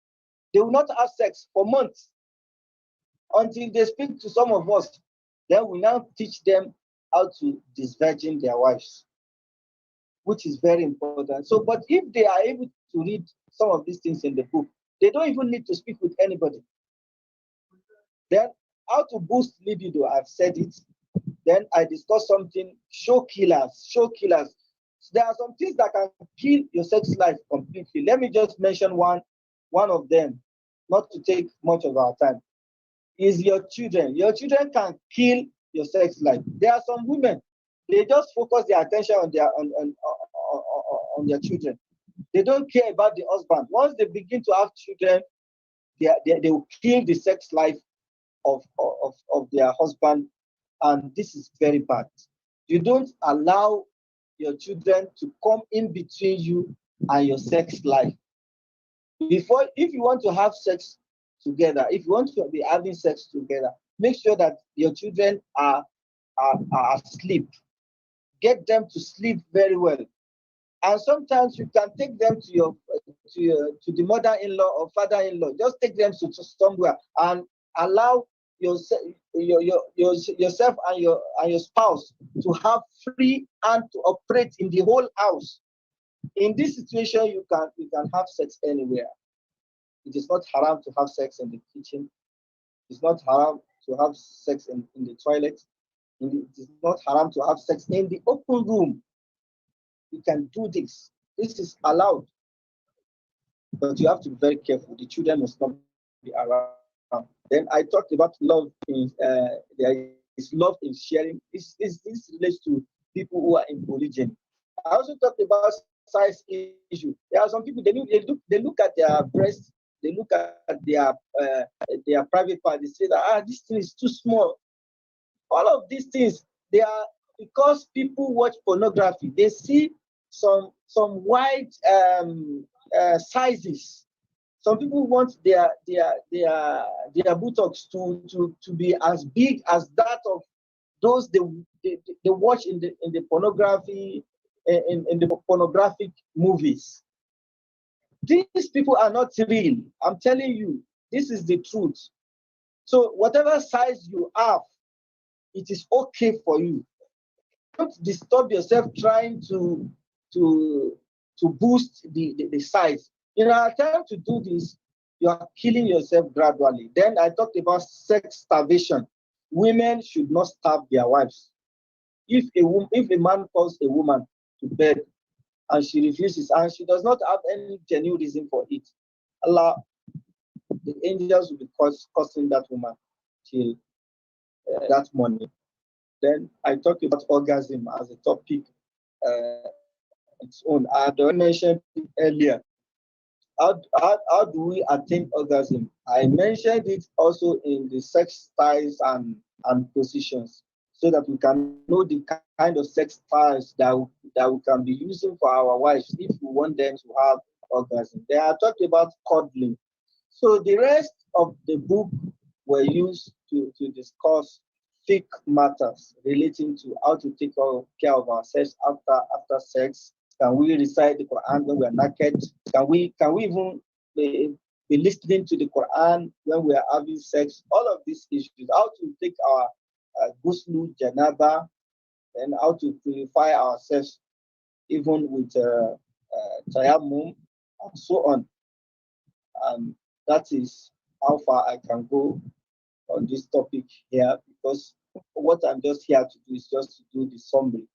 they will not have sex for months until they speak to some of us. Then we now teach them how to disvirgin their wives. which is very important. So, but if they are able to read some of these things in the book, they don't even need to speak with anybody. Then, how to boost libido, I've said it. Then I discussed something, show killers, show killers. So there are some things that can kill your sex life completely. Let me just mention one of them, not to take much of our time, is your children. Your children can kill your sex life. There are some women, they just focus their attention on their children. They don't care about the husband. Once they begin to have children, they will kill the sex life of their husband, and this is very bad. You don't allow your children to come in between you and your sex life. Before, if you want to have sex together, if you want to be having sex together, make sure that your children are asleep. Get them to sleep very well. And sometimes you can take them to the mother-in-law or father-in-law. Just take them to somewhere and allow yourself and your spouse to have free hand to operate in the whole house. In this situation, you can have sex anywhere. It is not haram to have sex in the kitchen. It's not haram to have sex in the toilet. It is not haram to have sex in the open room. You can do this. This is allowed. But you have to be very careful. The children must not be around. Then I talked about love there is love in sharing. This relates to people who are in polygyny. I also talked about size issue. There are some people they look at their breasts, they look at their private part. They say that this thing is too small. All of these things, they are because people watch pornography. They see some wide sizes. Some people want their buttocks to be as big as that of those they watch in the pornography in the pornographic movies. These people are not real. I'm telling you, this is the truth. So whatever size you have, it is okay for you. Don't disturb yourself trying to boost the size. In an attempt to do this, you are killing yourself gradually. Then I talked about sex starvation. Women should not starve their wives. If a man calls a woman to bed and she refuses and she does not have any genuine reason for it, Allah, the angels will be cursing that woman till that morning. Then I talked about orgasm as a topic its own. I had already mentioned it earlier. How do we attain orgasm? I mentioned it also in the sex styles and positions so that we can know the kind of sex styles that we can be using for our wives if we want them to have orgasm. Then I talked about cuddling. So the rest of the book were used to discuss thick matters relating to how to take care of ourselves after sex. Can we recite the Quran when we are naked? Can we even be listening to the Quran when we are having sex? All of these issues. How to take our ghusl, janaba, and how to purify ourselves even with tayammum and so on. And that is how far I can go on this topic here because what I'm just here to do is just to do the summary.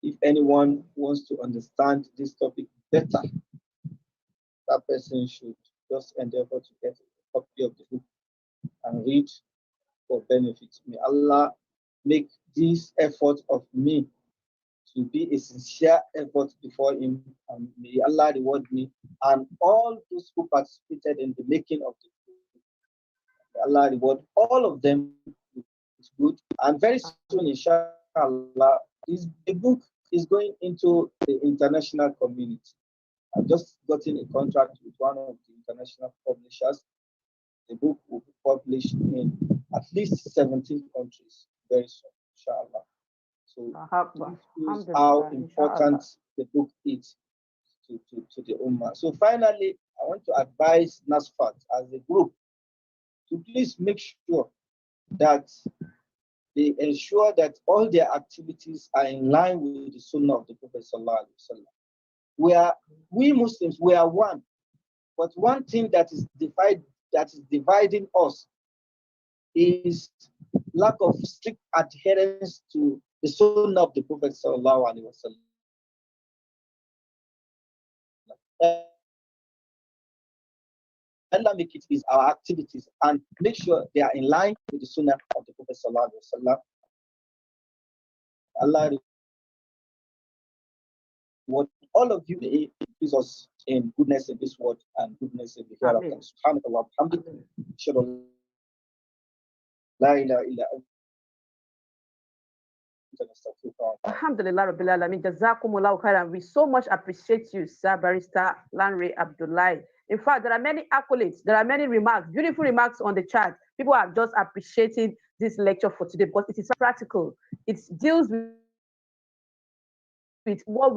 If anyone wants to understand this topic better, that person should just endeavor to get a copy of the book and read for benefit. May Allah make this effort of me to be a sincere effort before Him, and may Allah reward me and all those who participated in the making of the book. May Allah reward all of them with good. And very soon, inshallah, the book is going into the international community. I've just gotten a contract with one of the international publishers. The book will be published in at least 17 countries very soon, inshallah. So this shows how important the book is to the Ummah. So finally, I want to advise NASFAT as a group to please make sure that they ensure that all their activities are in line with the Sunnah of the Prophet Sallallahu Alaihi Wasallam. We Muslims, we are one, but one thing that is dividing us is lack of strict adherence to the Sunnah of the Prophet Sallallahu Alaihi Wasallam. Allah make it is our activities and make sure they are in line with the Sunnah of the Prophet Sallallahu Alaihi Wasallam. Allah what all of you may increase us in goodness in this world and goodness in the hereafter. Subhanallah, alhamdulillah, la ilaha illa anta. Alhamdulillah Rabbil Alamin. Jazakumullahu khairan. We so much appreciate you, Sir Barrister Lanre Abdullahi. In fact, there are many accolades, there are many remarks, beautiful remarks on the chat. People are just appreciating this lecture for today because it is practical. It deals with what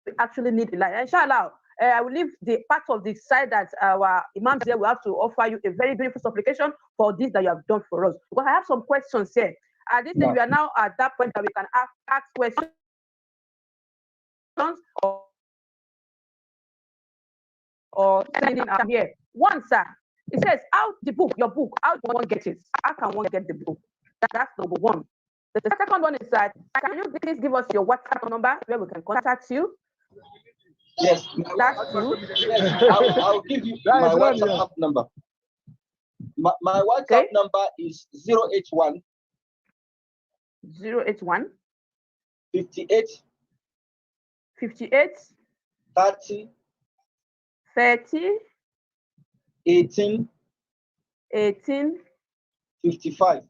we actually need in life. Inshallah, I will leave the part of the side that our imams here will have to offer you a very beautiful supplication for this that you have done for us. Because I have some questions here. At this stage, we are now at that point that we can ask questions or sending out here. One, sir, it says, how the book, your book, how do one get it? How can one get the book? That's number one. The second one is that, can you please give us your WhatsApp number where we can contact you? Yes, that's two. Yes, I'll give you my WhatsApp number. My WhatsApp number is 081 081 58 58 30 30 18 18 55.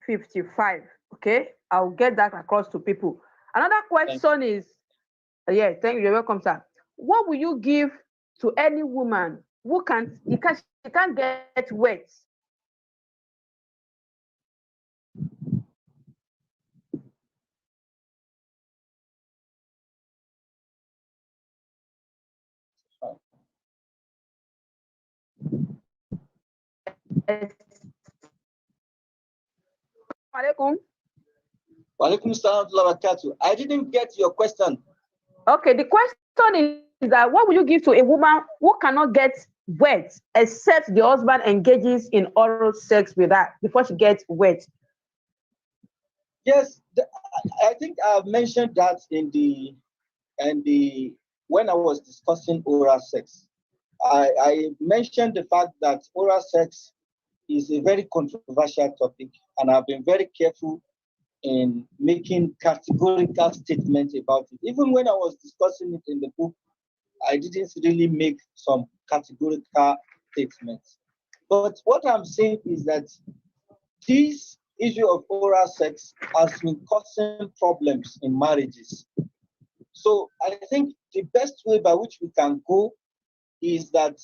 55. Okay, I'll get that across to people. Another question is, yeah, thank you. You're welcome, sir. What will you give to any woman who can't get wet? Alaikum. Walaikum salam wa barakatuh. I didn't get your question. Okay, the question is that what will you give to a woman who cannot get wet except the husband engages in oral sex with her before she gets wet? Yes, I think I've mentioned that in the when I was discussing oral sex. I mentioned the fact that oral sex is a very controversial topic, and I've been very careful in making categorical statements about it. Even when I was discussing it in the book, I didn't really make some categorical statements. But what I'm saying is that this issue of oral sex has been causing problems in marriages. So I think the best way by which we can go is that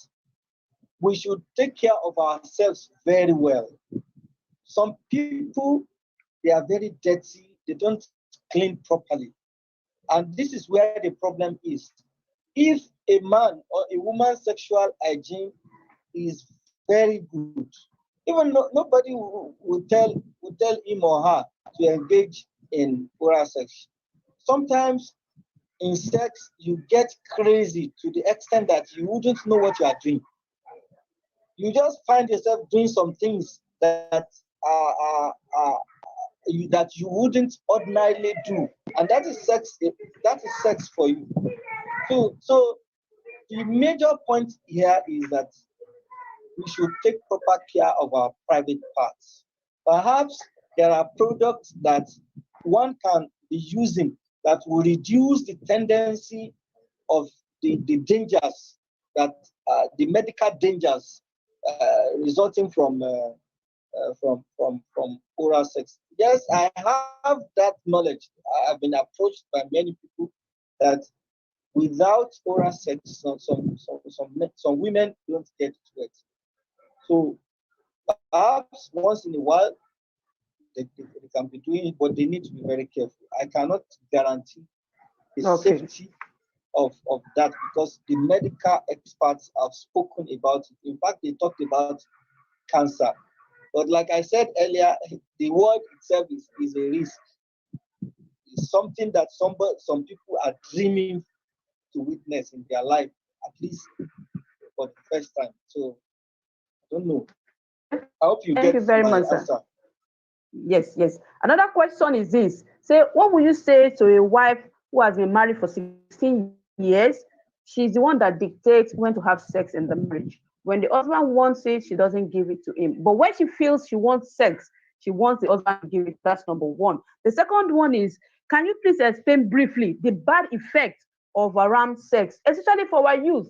we should take care of ourselves very well. Some people, they are very dirty, they don't clean properly. And this is where the problem is. If a man or a woman's sexual hygiene is very good, even nobody will tell him or her to engage in oral sex. Sometimes in sex, you get crazy to the extent that you wouldn't know what you are doing. You just find yourself doing some things that that you wouldn't ordinarily do, and that is sex. That is sex for you. So the major point here is that we should take proper care of our private parts. Perhaps there are products that one can be using that will reduce the tendency of the dangers, that the medical dangers resulting from oral sex. Yes, I have that knowledge. I have been approached by many people that without oral sex, some women don't get wet. So perhaps once in a while they can be doing it, but they need to be very careful. I cannot guarantee the safety of that because the medical experts have spoken about it. In fact, they talked about cancer. But like I said earlier, the word itself is a risk. It's something that some people are dreaming to witness in their life, at least for the first time. So I don't know. I hope you Thank you get very my much, sir. answer. Yes, yes. Another question is this. Say, what will you say to a wife who has been married for 16 years? She's the one that dictates when to have sex in the marriage. When the husband wants it, she doesn't give it to him. But when she feels she wants sex, she wants the husband to give it. That's number one. The second one is, can you please explain briefly the bad effect of around sex, especially for our youth?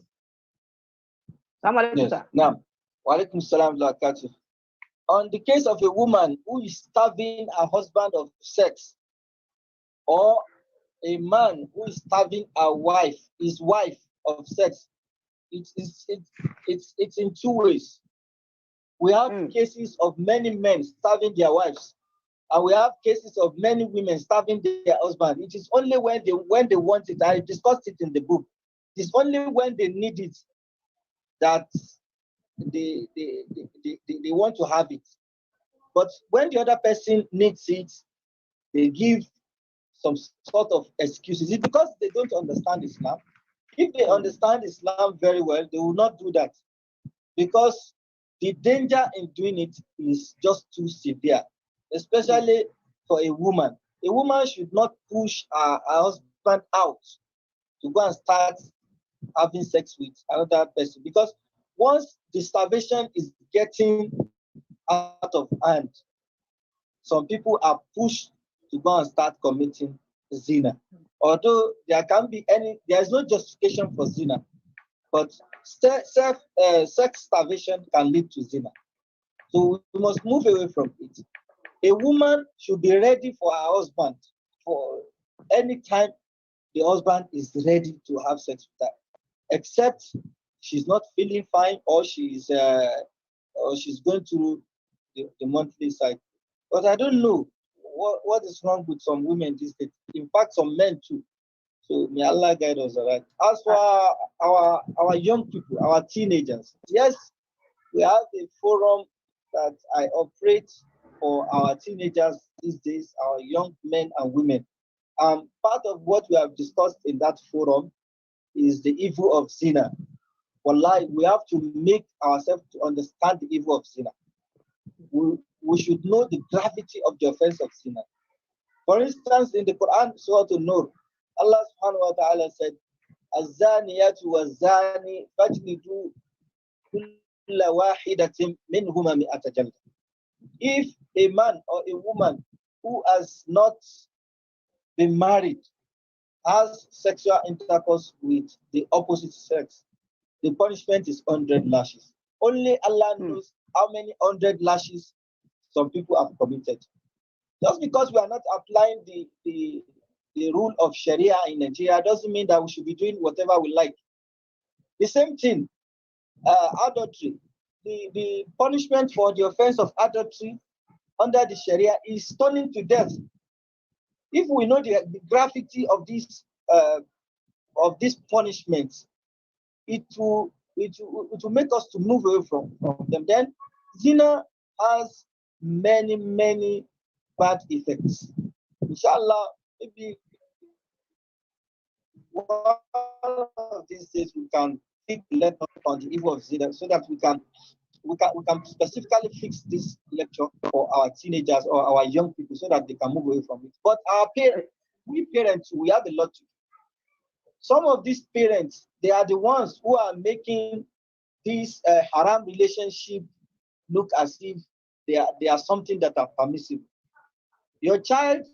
Assalamu alaikum, Yes. sir. Now, wa alaikum salam wa barakatuh. On the case of a woman who is starving her husband of sex, or a man who is starving his wife of sex, it's in two ways. We have Mm, cases of many men starving their wives, and we have cases of many women starving their husband. It is only when they want it. I discussed it in the book. It's only when they need it that they want to have it. But when the other person needs it, they give some sort of excuses. It's because they don't understand Islam. If they mm, understand Islam very well, they will not do that, because the danger in doing it is just too severe, mm, especially for a woman. A woman should not push her husband out to go and start having sex with another person, because once the starvation is getting out of hand, some people are pushed to go and start committing zina. Although there is no justification for zina, but sex starvation can lead to zina. So we must move away from it. A woman should be ready for her husband for any time the husband is ready to have sex with her, except she's not feeling fine, or she's going through the monthly cycle. But I don't know what is wrong with some women these days. In fact, some men too. So may Allah guide us, all right. As for our young people, our teenagers, yes, we have a forum that I operate for our teenagers these days, our young men and women. Part of what we have discussed in that forum is the evil of zina. Wallahi, we have to make ourselves to understand the evil of zina. We should know the gravity of the offense of zina. For instance, in the Quran, Surah An-Nur, Allah subhanahu wa ta'ala said, الزانيات والزاني فاجلدوا كل واحدة منهما مئة جلدة. If a man or a woman who has not been married has sexual intercourse with the opposite sex, the punishment is 100 lashes. Only Allah mm. knows how many 100 lashes some people have committed. Just because we are not applying the rule of Sharia in Nigeria doesn't mean that we should be doing whatever we like. The same thing, adultery. The punishment for the offense of adultery under the Sharia is stoning to death. If we know the gravity of these punishments, it will make us to move away from them. Then zina has many bad effects. Inshallah, maybe one of these days we can let on the evil of zina, so that we can specifically fix this lecture for our teenagers or our young people, so that they can move away from it. But we parents, we have a lot to do. Some of these parents, they are the ones who are making this haram relationship look as if they are something that are permissible. Your child,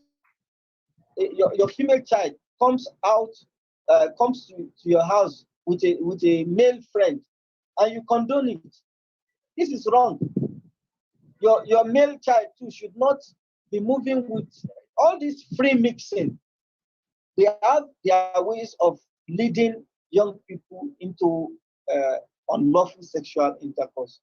your female child comes to your house with a male friend, and you condone it. This is wrong. Your male child too should not be moving with all this free mixing. They have their ways of leading young people into unlawful sexual intercourse.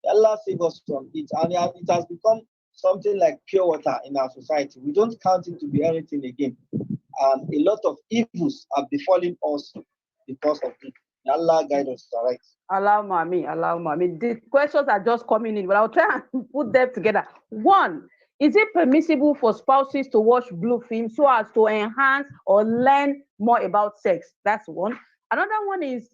Allah save us from it. And it has become something like pure water in our society. We don't count it to be anything again. A lot of evils are befalling us because of it. Allah guide us, all right. Allow mommy, allow mommy. The questions are just coming in, but I'll try and put them together. One, is it permissible for spouses to watch blue film so as to enhance or learn more about sex? That's one. Another one is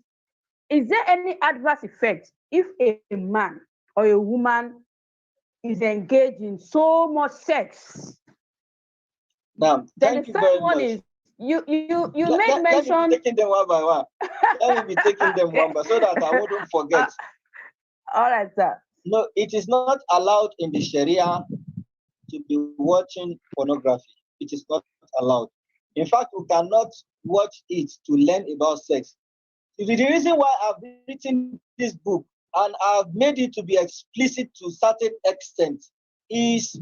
there any adverse effect if a man or a woman is engaged in so much sex? Now, Then the thank you third very one much. is you Let, made let, let me be mention. taking them one by one. Let me be taking them Okay. one by so that I wouldn't forget. All right, sir. No, it is not allowed in the Sharia to be watching pornography. It is not allowed. In fact, we cannot watch it to learn about sex. The reason why I've written this book and I've made it to be explicit to a certain extent is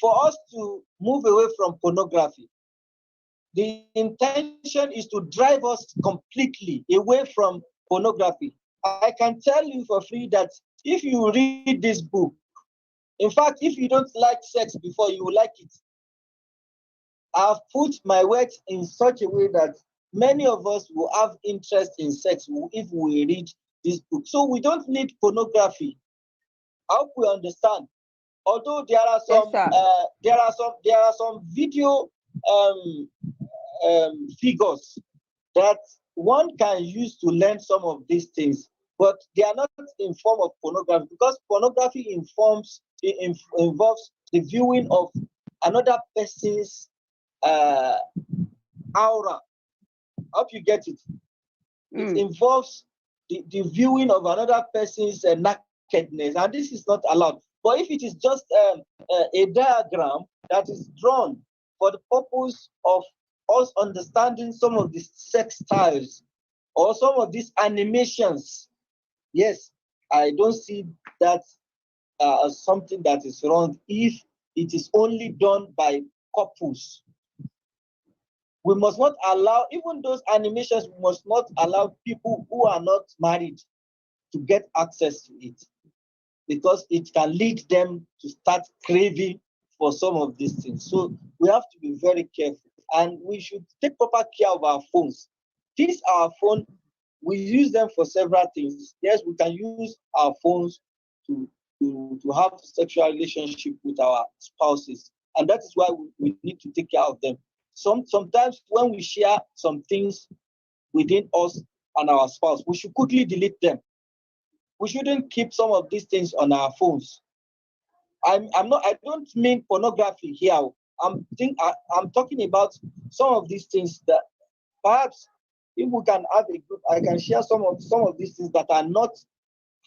for us to move away from pornography. The intention is to drive us completely away from pornography. I can tell you for free that if you read this book, in fact, if you don't like sex before, you will like it. I've put my words in such a way that many of us will have interest in sex if we read this book. So we don't need pornography. I hope we understand. Although there are Yes, some, sir. there are some video um, figures that one can use to learn some of these things, but they are not in form of pornography because pornography involves the viewing of another person's uh, aura. I hope you get it. It involves the viewing of another person's nakedness, and this is not allowed. But if it is just a diagram that is drawn for the purpose of us understanding some of the sex styles or some of these animations, yes, I don't see that as something that is wrong if it is only done by couples. We must not allow, even those animations, we must not allow people who are not married to get access to it because it can lead them to start craving for some of these things. So we have to be very careful and we should take proper care of our phones. This our phone, we use them for several things. Yes, we can use our phones to to have sexual relationship with our spouses, and that is why we need to take care of them. Sometimes when we share some things within us and our spouse, we should quickly delete them. We shouldn't keep some of these things on our phones. I'm not. I don't mean pornography here. I'm talking about some of these things that perhaps if we can have a group, I can share some of these things that are not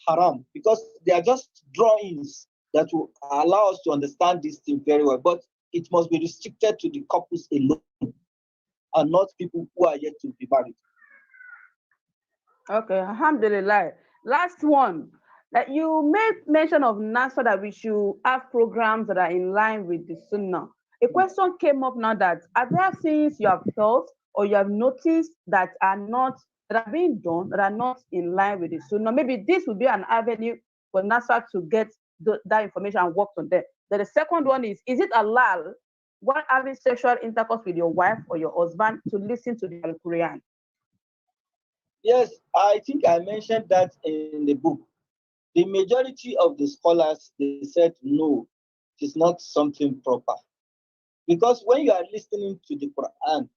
haram because they are just drawings that will allow us to understand this thing very well. But it must be restricted to the couples alone and not people who are yet to be married. Okay, alhamdulillah. Last one. That you made mention of NASA that we should have programs that are in line with the Sunnah. A question came up now that are there things you have felt or you have noticed that are being done that are not in line with the Sunnah? Maybe this would be an avenue for NASA to get that information and work on that. Then the second one is it allowed while having sexual intercourse with your wife or your husband to listen to the Al Quran? Yes, I think I mentioned that in the book. The majority of the scholars they said no, it is not something proper. Because when you are listening to the Quran,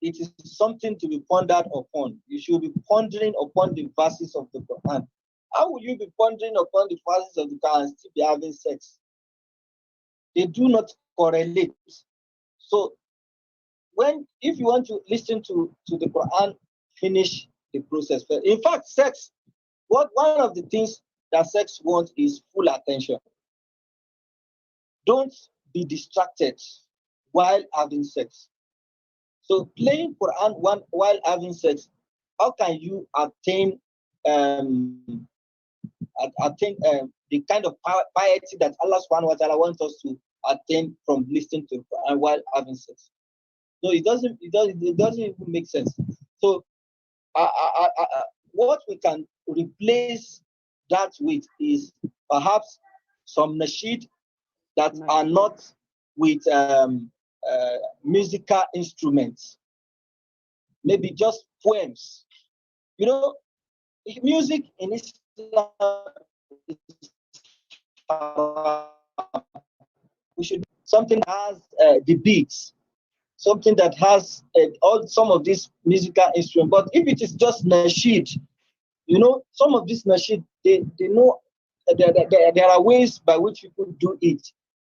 it is something to be pondered upon. You should be pondering upon the verses of the Quran. How will you be pondering upon the verses of the Quran and still be having sex? They do not correlate. So if you want to listen to the Quran, finish the process first. In fact, sex, one of the things that sex wants is full attention. Don't be distracted while having sex. So playing Quran while having sex, how can you um, attain the kind of piety that Allah Subhanahu wa Taala wants us to attain from listening to Quran while having sex? No, it doesn't even make sense. So what we can replace that with is perhaps some nasheed that are not with musical instruments. Maybe just poems. You know, music in Islam is we should something that has the beats, something that has all some of these musical instruments. But if it is just nasheed, you know, some of these nasheed, they know there are ways by which people do it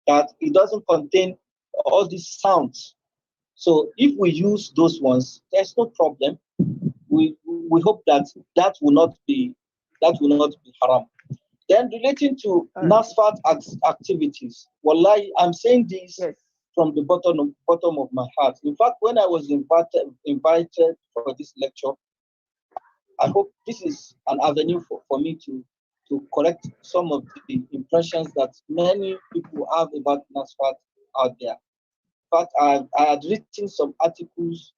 that it doesn't contain all these sounds. So if we use those ones, there's no problem. We hope that that will not be haram. Then relating to NASFAT activities, wallahi, I'm saying this Yes. from the bottom of my heart. In fact, when I was invited for this lecture, I hope this is an avenue for me to correct some of the impressions that many people have about NASFAT out there. In fact, I had written some articles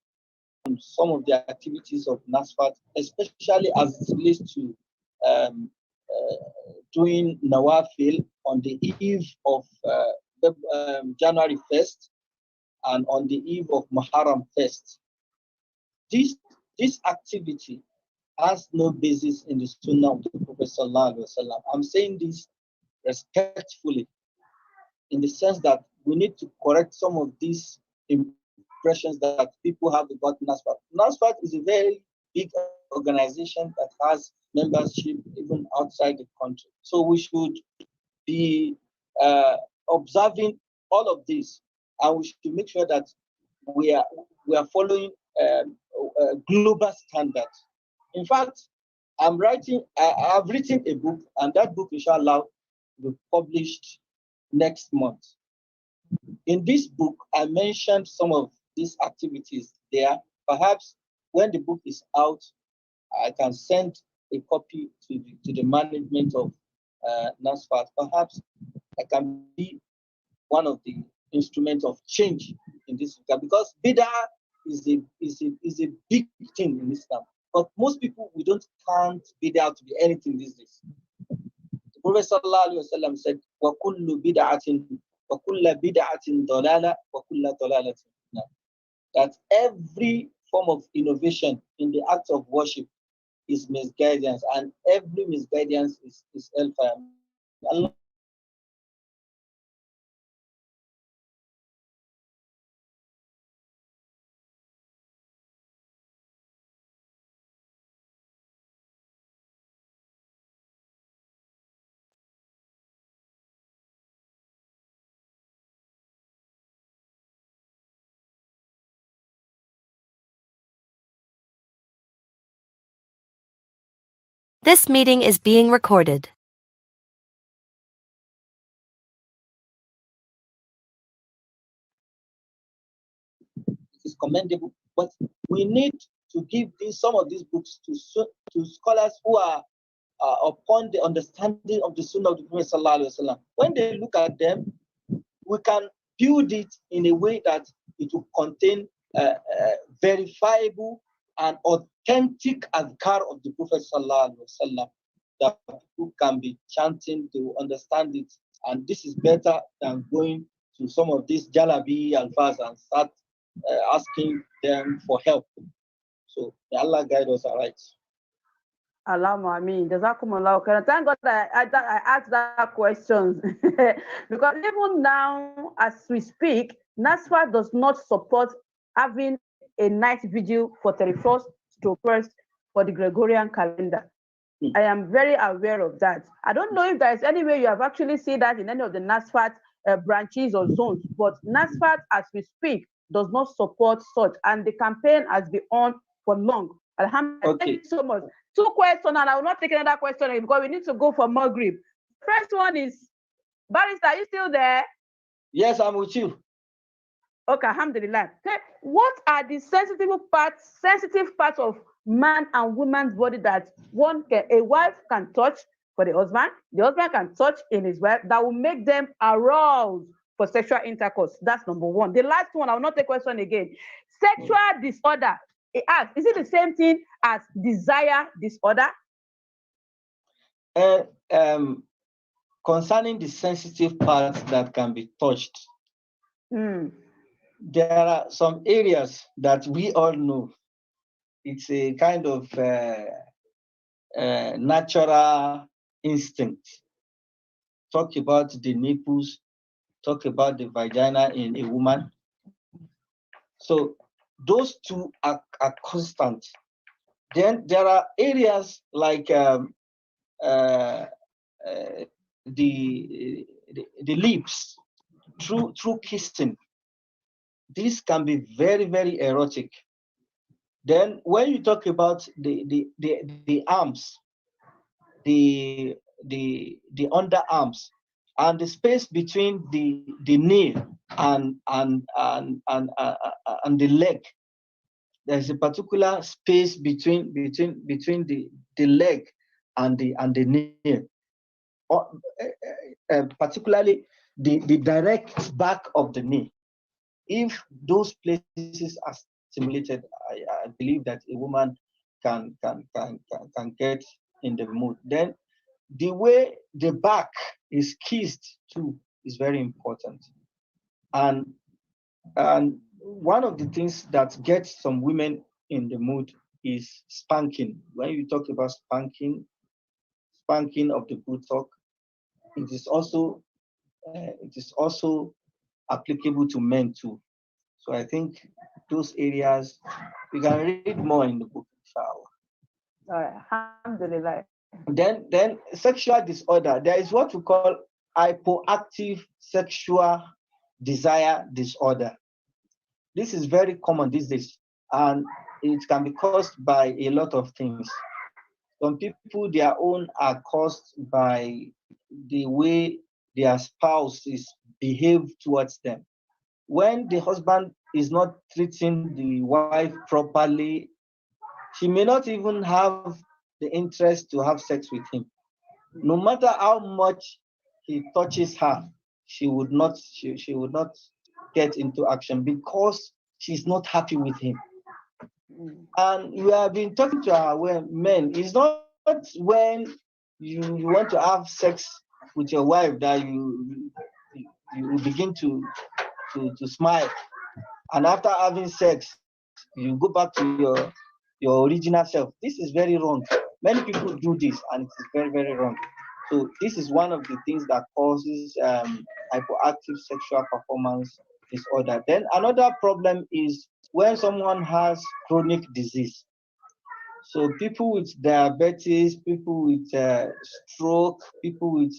on some of the activities of NASFAT, especially as it relates to um, doing Nawafil on the eve of January 1st and on the eve of Muharram 1st. This activity has no basis in the Sunnah of the Prophet Sallallahu Alaihi Wasallam. I'm saying this respectfully, in the sense that we need to correct some of these impressions that people have about NASFAT. NASFAT is a very big organization that has membership even outside the country. So we should be observing all of this, and we should make sure that we are following global standards. In fact, I've written a book, and that book, inshallah, will be published next month. In this book, I mentioned some of these activities there. Perhaps when the book is out, I can send a copy to the management of NASFAT. Perhaps I can be one of the instruments of change in this regard, because bid'ah is a big thing in Islam. But most people, we don't count bid'ah to be anything these days. The Prophet Sallallahu Alaihi Wasallam said, وَكُلُّ بِدْعَةٍ وَكُلَّ بِدْعَةٍ ضَلَالَةٍ وَكُلَّ ضَلَالَةٍ. That every form of innovation in the act of worship is misguidance, and every misguidance is hellfire. Allah This meeting is being recorded. is commendable, but we need to give some of these books to scholars who are upon the understanding of the Sunnah of the Prophet Sallallahu Alaihi Wasallam. When they look at them, we can build it in a way that it will contain verifiable and authentic adhkar of the Prophet Sallallahu Alaihi Wasallam, that people can be chanting, they will understand it. And this is better than going to some of these jalabi alfaz and start asking them for help. So may Allah guide us aright. Alama, I mean, Jazakumullah khairan. Thank God I asked that question because even now, as we speak, NASFA does not support having a night vigil for 31st to 1st for the Gregorian calendar. I am very aware of that. I don't know if there is any way you have actually seen that in any of the NASFAT branches or zones, but NASFAT, as we speak, does not support such, and the campaign has been on for long. Alhamdulillah. Okay. Thank you so much. 2 questions, and I will not take another question because we need to go for more grip. First one is, Barrister, are you still there? Yes, I'm with you. Okay, alhamdulillah. Okay. What are the sensitive parts of man and woman's body that a wife can touch for the husband can touch in his wife, that will make them aroused for sexual intercourse? That's number one. The last one, I will not take question again. Sexual disorder. It asks, is it the same thing as desire disorder? Concerning the sensitive parts that can be touched, there are some areas that we all know it's a kind of natural instinct. Talk about the nipples, talk about the vagina in a woman. So those two are constant. Then there are areas like uh, the lips through kissing. This can be very, very erotic. Then when you talk about the arms, the underarms, and the space between the knee and the leg, there's a particular space between the leg and the knee, or, particularly the direct back of the knee. If those places are stimulated, I believe that a woman can get in the mood. Then the way the back is kissed too is very important. And one of the things that gets some women in the mood is spanking. When you talk about spanking of the buttock, it is also applicable to men too. So I think those areas we can read more in the book, inshallah. Alhamdulillah. Then sexual disorder. There is what we call hypoactive sexual desire disorder. This is very common these days, and it can be caused by a lot of things. Some people, their own are caused by the way their spouses behave towards them. When the husband is not treating the wife properly, she may not even have the interest to have sex with him. No matter how much he touches her, she would not get into action because she's not happy with him. And we have been talking to our men. It's not when you want to have sex with your wife that you begin to smile, and after having sex you go back to your original self. This is very wrong. Many people do this, and it is very, very wrong. So this is one of the things that causes hypoactive sexual performance disorder. Then another problem is when someone has chronic disease. So people with diabetes, people with stroke, people with,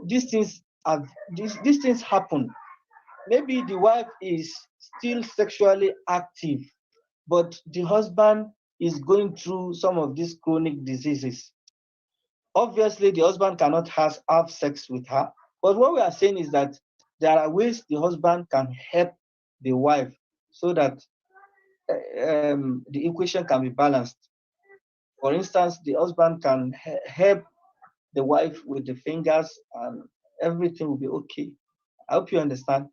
these things are these things happen. Maybe the wife is still sexually active, but the husband is going through some of these chronic diseases. Obviously, the husband cannot have sex with her. But what we are saying is that there are ways the husband can help the wife so that the equation can be balanced. For instance, the husband can help the wife with the fingers, and everything will be okay. I hope you understand.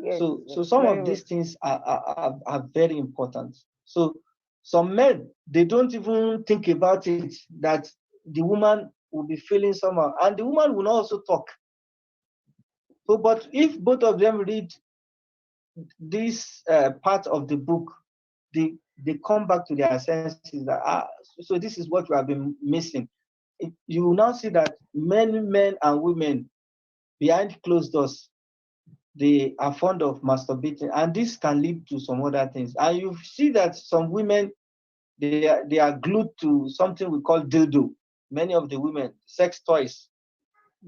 Yes, So some of these things are very important. So some men, they don't even think about it, that the woman will be feeling somehow, and the woman will also talk. So, but if both of them read this part of the book, they come back to their senses that so this is what we have been missing. You will now see that many men and women behind closed doors, they are fond of masturbating, and this can lead to some other things. And you see that some women, they are glued to something we call dildo. Many of the women, sex toys.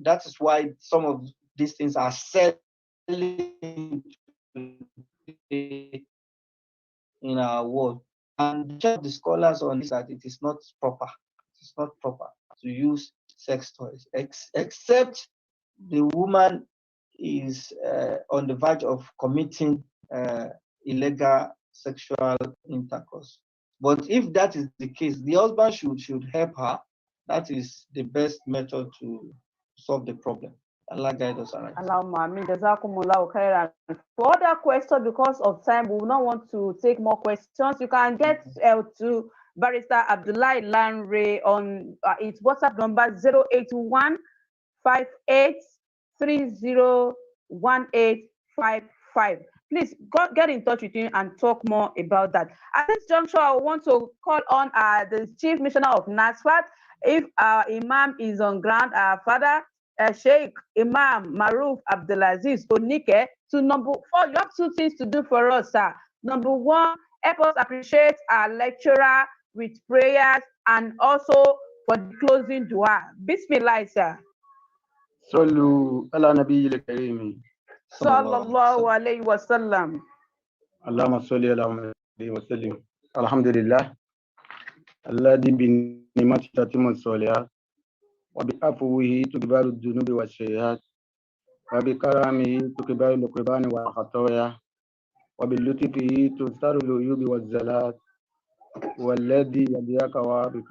That is why some of these things are selling in our world. And the scholars on this that it is not proper. It is not proper to use sex toys, except the woman is on the verge of committing illegal sexual intercourse. But if that is the case, the husband should help her. That is the best method to solve the problem. Allah guide us. For other questions, because of time, we will not want to take more questions. You can get to Barrister Abdullahi Lanre on its WhatsApp number 081 58301855. please get in touch with him and talk more about that. At this juncture, I want to call on the Chief Missioner of NASFAT. If our Imam is on ground, our father, Sheikh Imam Maruf Abdulaziz Onike, to number 4, you have 2 things to do for us, sir. Number 1, help us appreciate our lecturer with prayers and also for the closing dua. Bismillah, sir. صلوا على نبي الكريم Sallallahu alayhi wa sallam. اللهم صل على محمد وسلم. الحمد لله الذي بنعمته تتم الصالحات وبعفوه تكبر الذنوب والسيئات وبكرمه تكبر القربان والخطايا وبلطفه تستر العيوب والزلات والذي يديك وبك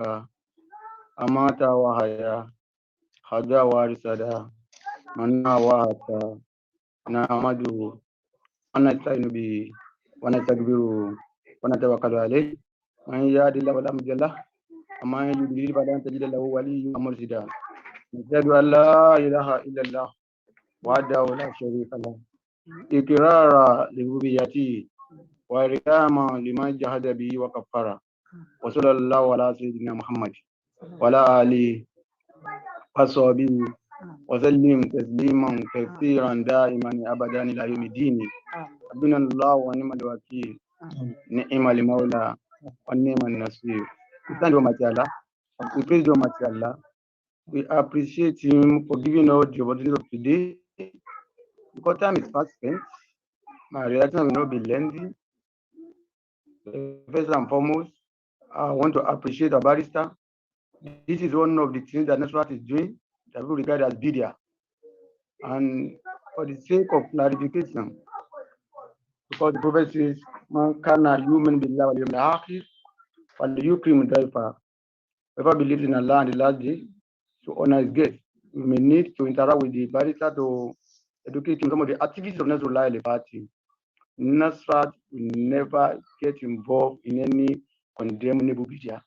أمات وحيا حدا ورسدا منا وحتا نعمده ونستعين به ونستغفره ونتوكل عليه من يهد الله فلا مضل له ومن يضلل فلن تجد له وليا مرشدا نشهد أن لا إله إلا الله وحده لا شريك له إقرارا لربوبيته وإرغاما لمن جحد به وكفر وصلى الله على سيدنا محمد وعلى آله وصحبه وسلم تسليما كثيرا دائما أبدا إلى يوم الدين. ربنا الله ونعم الوكيل نعم المولى ونعم النصير. We thank Almighty Allah. We praise Almighty Allah. We appreciate Him for giving us the opportunity of today. Because time is fast spent, my reaction will not be lengthy. First and foremost, I want to appreciate our barrister. This is one of the things that Nasrat is doing that we regard as media. And for the sake of clarification, because the Prophet says, Man kana human billah wal yawmil akhir wal yukrim daifa. Whoever believes in Allah and the last day, to honor his guest. We may need to interact with the barrister to educate him some of the activities of Nasrullah al-Party. Nasrat will never get involved in any condemnable media.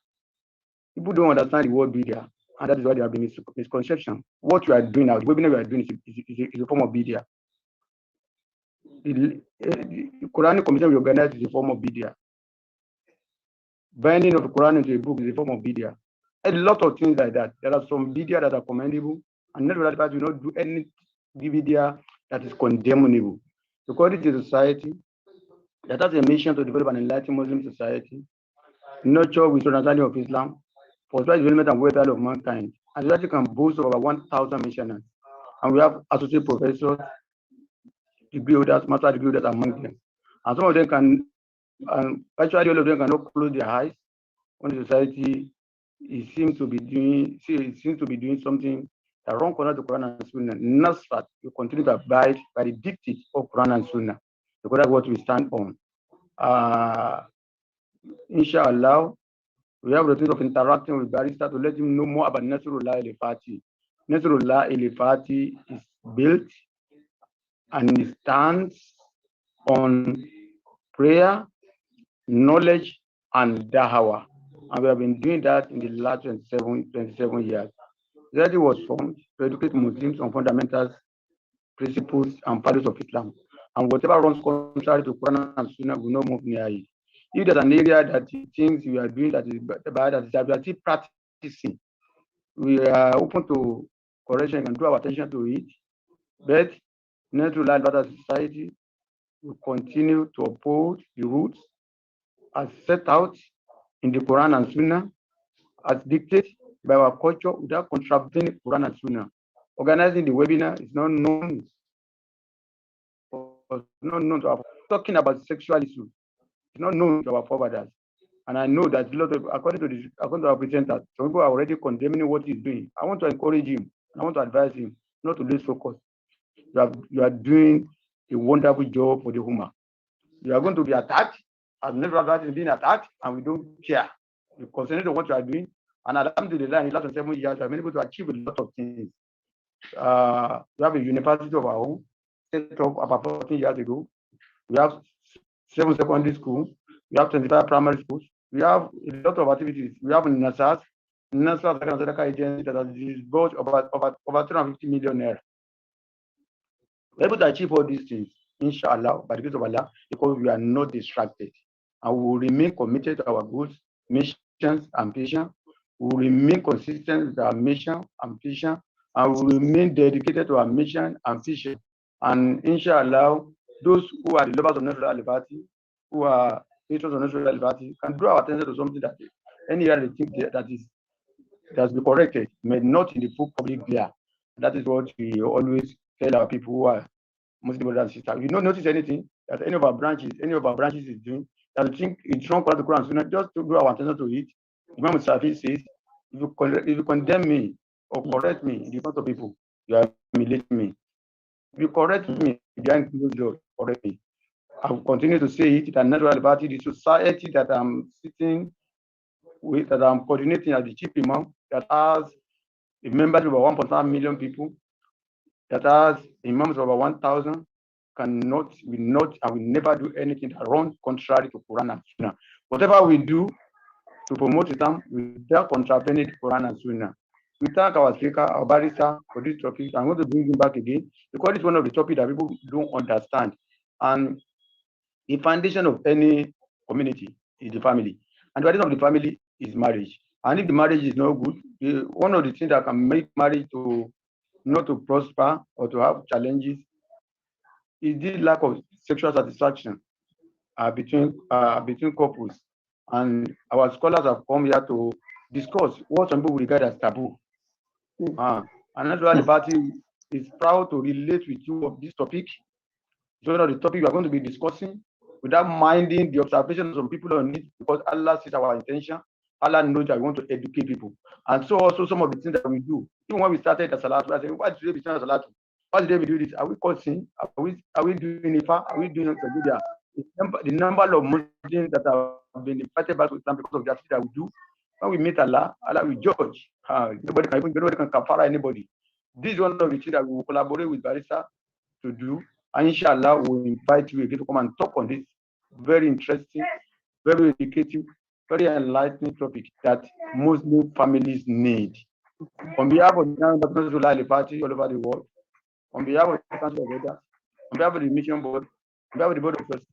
People don't understand the word media, and that is why there have been misconception. What you are doing now, the webinar you are doing is a form of media. The Quranic commission we organize is a form of media. Binding of the Quran into a book is a form of media. A lot of things like that. There are some media that are commendable, and not that will not do any media that is condemnable. According to society, that has a mission to develop an enlightened Muslim society, nurture with understanding of Islam, for the development and welfare of mankind. And society can boast of over 1,000 missionaries. And we have associate professors, degree holders, master degree holders among them. And some of them can, virtually all of them cannot close their eyes when the society seems to be doing something that wrong corner to Quran and Sunnah. Nasrat will continue to abide by the dictate of Quran and Sunnah, because that's what we stand on. Inshallah, we have the thing of interacting with barrister to let him know more about Nasrullah al-Fati. Nasrullah al-Fati is built and it stands on prayer, knowledge, and da'wah. And we have been doing that in the last 27 years. Society was formed to educate Muslims on fundamentals, principles, and values of Islam. And whatever runs contrary to Quran and Sunnah will not move near it. If there's an area that you think you are doing that is bad, that we are still practicing, we are open to correction and draw our attention to it. But natural life of society will continue to uphold the rules as set out in the Quran and Sunnah, as dictated by our culture without contravening Quran and Sunnah. Organizing the webinar is not known to our talking about sexual issues. It's not known to our forefathers. And I know that a lot of, according to our presenters, some people are already condemning what he's doing. I want to encourage him, and I want to advise him not to lose focus. You are doing a wonderful job for the Ummah. You are going to be attacked, as never is being attacked, and we don't care. We concentrate on what you are doing, and alhamdulillah, in the last 7 years, we have been able to achieve a lot of things. We have a university of our own, set up about 14 years ago. We have 7 secondary schools. We have 25 primary schools. We have a lot of activities. We have NASA's agency that has disbursed over 350 million naira. We're able to achieve all these things. inshallah, by the grace of Allah, because we are not distracted. And we will remain committed to our goals, missions, and vision. We will remain consistent with our mission and vision, and we will remain dedicated to our mission and vision. And inshallah, those who are the lovers of natural liberty, who are patrons of natural liberty, can draw our attention to something that any other thing that has been corrected, may not in the full public glare. That is what we always tell our people who are Muslim brothers and sisters. If you don't notice anything that any of our branches is doing, that we think it's wrong for us to Quran Sunnah, just to draw our attention to it. Imam Safi says, if you condemn me or correct me in the front of people, you are humiliating me. If you correct me behind closed doors, correct me. I will continue to say it that natural liberty, the society that I'm sitting with, that I'm coordinating as the chief imam, that has a membership of 1.5 million people, that has imams of over 1,000, will not, and will never do anything that runs contrary to Quran and Sunnah. Whatever we do to promote Islam, without contravening Quran and Sunnah. We thank our speaker, our barrister, for this topic. I'm going to bring him back again because it's one of the topics that people don't understand. And the foundation of any community is the family. And the foundation of the family is marriage. And if the marriage is not good, one of the things that can make marriage to not to prosper or to have challenges is the lack of sexual satisfaction between couples. And our scholars have come here to discuss what some people regard as taboo. And Natural Liberty is proud to relate with you of this topic. So the topic we are going to be discussing without minding the observation of some people on it, because Allah sees our intention. Allah knows that we want to educate people. And so also some of the things that we do. Even when we started the Salatu, I said, why did we start Salatu? Why did we do this? Are we causing? Are we doing Ifa? Are we doing Sajudia? The number of Muslims that have been invited back to Islam because of the activity that we do. When we meet Allah, Allah will judge. Nobody can kafara anybody. This is one of the things that we will collaborate with Barista to do. And inshallah, we'll invite you again to come and talk on this very interesting, very educative, very enlightening topic that Muslim families need. On behalf of the National Party all over the world, on behalf of the Council of Elders, on behalf of the Mission Board, on behalf of the Board of Trustees,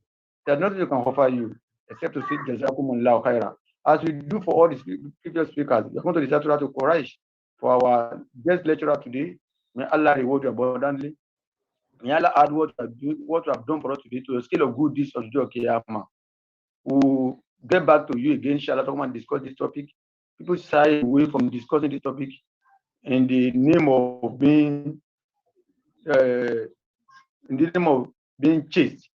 there's nothing we can offer you except to say Jazakumullahu khaira. As we do for all the previous speakers, we are going to decide to courage for our guest lecturer today. May Allah reward you abundantly. May Allah add what you have done for us today to a scale of good deeds of Joe Kiyama. We'll get back to you again, inshallah, to come and discuss this topic. People shy away from discussing this topic in the name of being chased.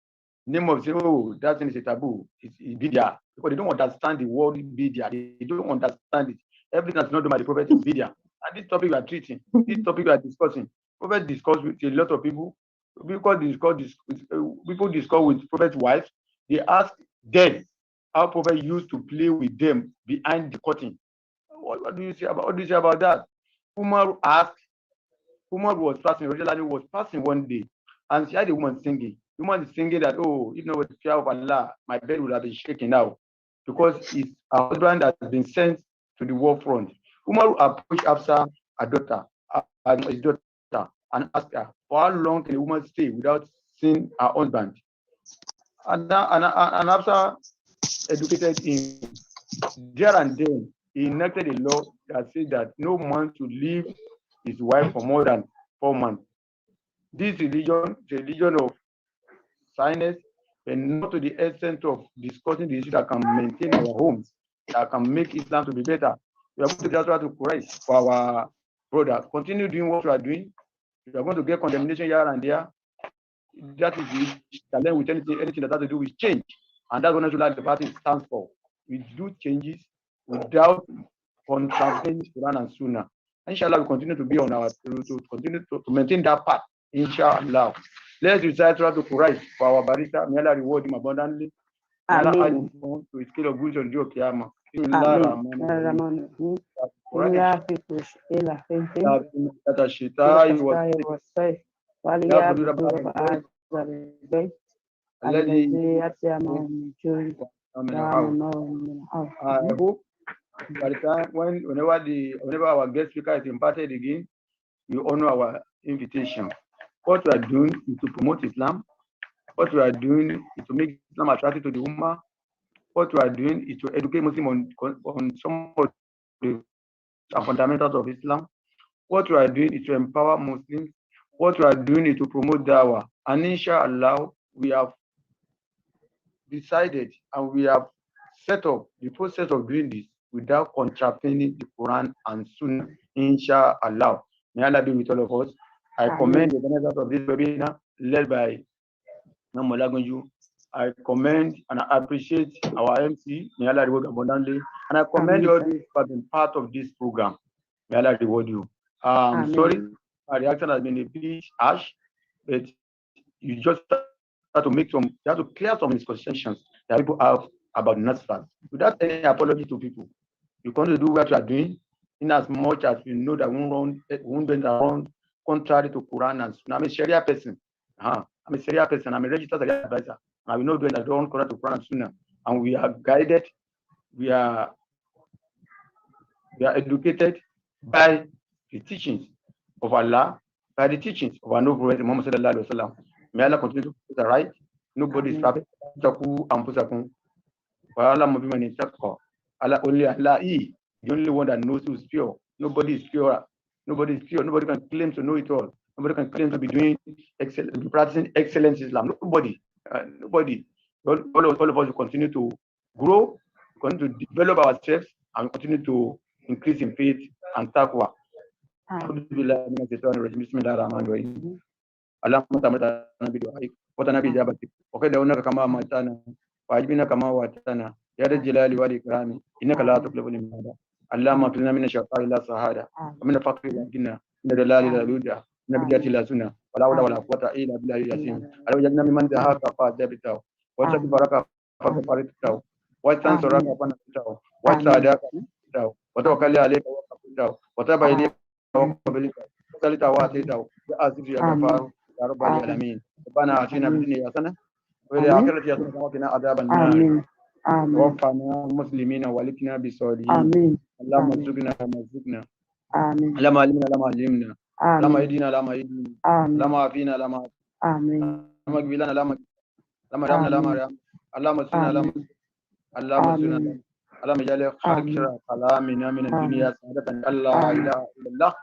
In the name of saying, oh, that thing is a taboo. It's bidia. Because they don't understand the word bidia. They don't understand it. Everything that's not done by the prophet is bidia. And this topic we are treating, this topic we are discussing, prophet discuss with a lot of people. People discuss with prophet's wives. They ask them how prophet used to play with them behind the curtain. What do you say about that? Umar was passing one day, and she had a woman singing. The woman is singing that, oh, if not with the fear of Allah, my bed would have been shaken now, because her husband has been sent to the war front. Umar approached Hafsa, his daughter, and asked her, for how long can a woman stay without seeing her husband? And Hafsa educated him. There and then, he enacted a law that said that no man should leave his wife for more than 4 months. This religion is a religion of science, but not to the extent of discussing the issue that can maintain our homes, that can make Islam to be better. We are going to try to correct for our brothers. Continue doing what we are doing. We are going to get condemnation here and there. That is the challenge with anything that has to do with change. And that's what the party stands for. We do changes without contravening Quran and Sunnah. Inshallah, we continue to be on our to continue to maintain that path. Inshallah. Let's recite to Quraysh for our barista. May Allah reward him abundantly. May Allah add him to a scale of good on Joe Kiyama. I hope by the time whenever our guest speaker is imparted again, we honor our invitation. What we are doing is to promote Islam, What we are doing is to make Islam attractive to the Ummah. What we are doing is to educate Muslims on some of the fundamentals of Islam. What we are doing is to empower Muslims. What we are doing is to promote dawah. And inshallah, we have decided and we have set up the process of doing this without contravening the Quran and Sunnah, inshallah. May Allah be with all of us. I commend the organizers of this webinar led by Namolagunju. I commend and I appreciate our MC. May Allah reward abundantly. And I commend all those who have been part of this program. May Allah reward you. Sorry, my reaction has been a bit harsh, but you just have to clear some misconceptions that people have about Nasfat without any apology to people. You continue to do what you are doing, in as much as you know that we won't run contrary to Quran and Sunnah. I'm a Sharia person. I'm a Sharia person. I'm a registered Sharia advisor. And we know that I don't contrary to Quran and Sunnah. And we are guided, we are educated by the teachings of Allah, by the teachings of our noble Prophet Muhammad sallallahu alaihi wasallam. May Allah continue to put the right. Nobody is perfect. Allah only Allah is the only one that knows who's pure. Nobody is pure. Nobody is pure. Nobody can claim to know it all. Nobody can claim to be practicing excellence Islam. Nobody. Nobody. All of us will continue to grow, continue to develop ourselves, and continue to increase in faith and taqwa. اللهم تمتعنا بدعائك وتنا بإجابتك وكدعونك كما أمرتنا وأجبنا كما وعدتنا يا ذا الجلال والإكرام إنك لا تخلف الميعاد. اللهم اغفرنا من الشقاء إلى السعادة ومن الفقر إلى الغنى من الضلال إلى الهدى من البدعة إلى السنة ولا حول ولا قوة إلا بالله العظيم. اللهم اجعلنا ممن دعاك فأجبته وتكبرك فغفرته واستنصرك فنصرته واستهداك وتوكل عليك وكفرته وتاب إليك وقبلك وصلت واتيته يا عزيز يا غفار يا رب العالمين. ربنا آتنا في الدنيا حسنة وفي الآخرة حسنة وقنا عذاب النار. توفنا مسلمين والكنا بالصالحين. اللهم ارزقنا كما رزقنا. اللهم علمنا لما علمنا. اللهم اهدنا لما هدينا. اللهم عافينا لما عافينا. اللهم اغفر لنا لما رحمنا لما رحمنا. اللهم اسقنا لما اللهم اسقنا اللهم اجعل خير كلامنا من الدنيا سعادة لا اله الا الله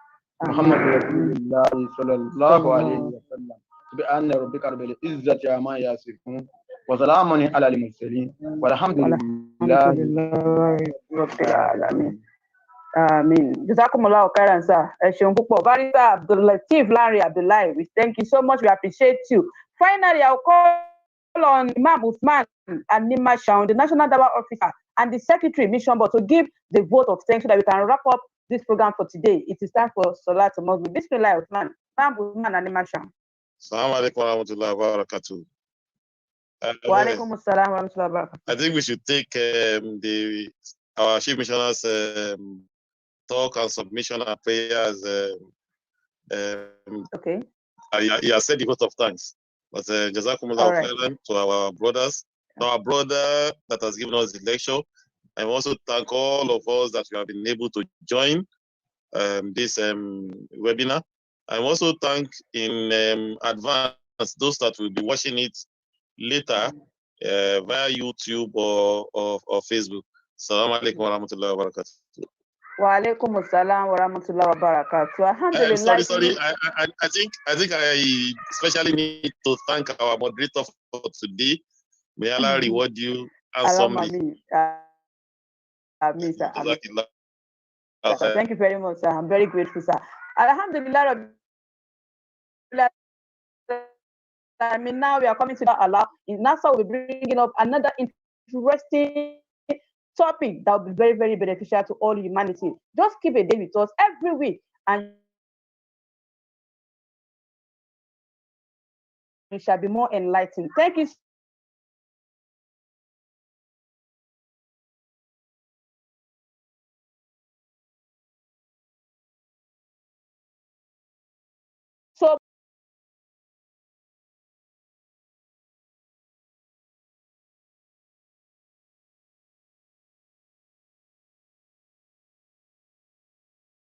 محمد رسول الله صلى الله عليه وسلم. سبحان ربك رب العزة عما يصفون وسلام على المرسلين والحمد لله رب العالمين. Amen. Jazakumullah khairan, sir. Barrister Abdul-Lateef Lanre Abdullahi, we thank you so much. We appreciate you. Finally, I'll call on Imam Uthman and Nima Shaun, the National Dawah Officer, and the Secretary Mission Board to give the vote of thanks so that we can wrap up this program for today. It is time for Salat Maghrib. Bismillah, Uthman. Imam Uthman and Nima Shaun. Assalamu alaikum wa rahmatullahi wa barakatuh. Wa alaikum assalam wa rahmatullahi wa barakatuh. I think we should take our Chief Missioner's talk and submission and prayers. Okay. He has said the vote of thanks. But Jazakumullah khairan to our brothers, to our brother that has given us the lecture. I also thank all of us that we have been able to join this webinar. I also thank in advance those that will be watching it later via YouTube or Facebook. Assalamu alaikum wa rahmatullahi wa barakatuh. Wa alaikum assalam wa rahmatullahi wa barakatuh. Alhamdulillah. Sorry. I think I especially need to thank our moderator for today. May Allah reward you handsomely. Thank you very much, sir. I'm very grateful, sir. Alhamdulillah. I mean, now we are coming to Allah. In NASA, we'll be bringing up another interesting topic that will be very, very beneficial to all humanity. Just keep a day with us every week, and we shall be more enlightened. Thank you so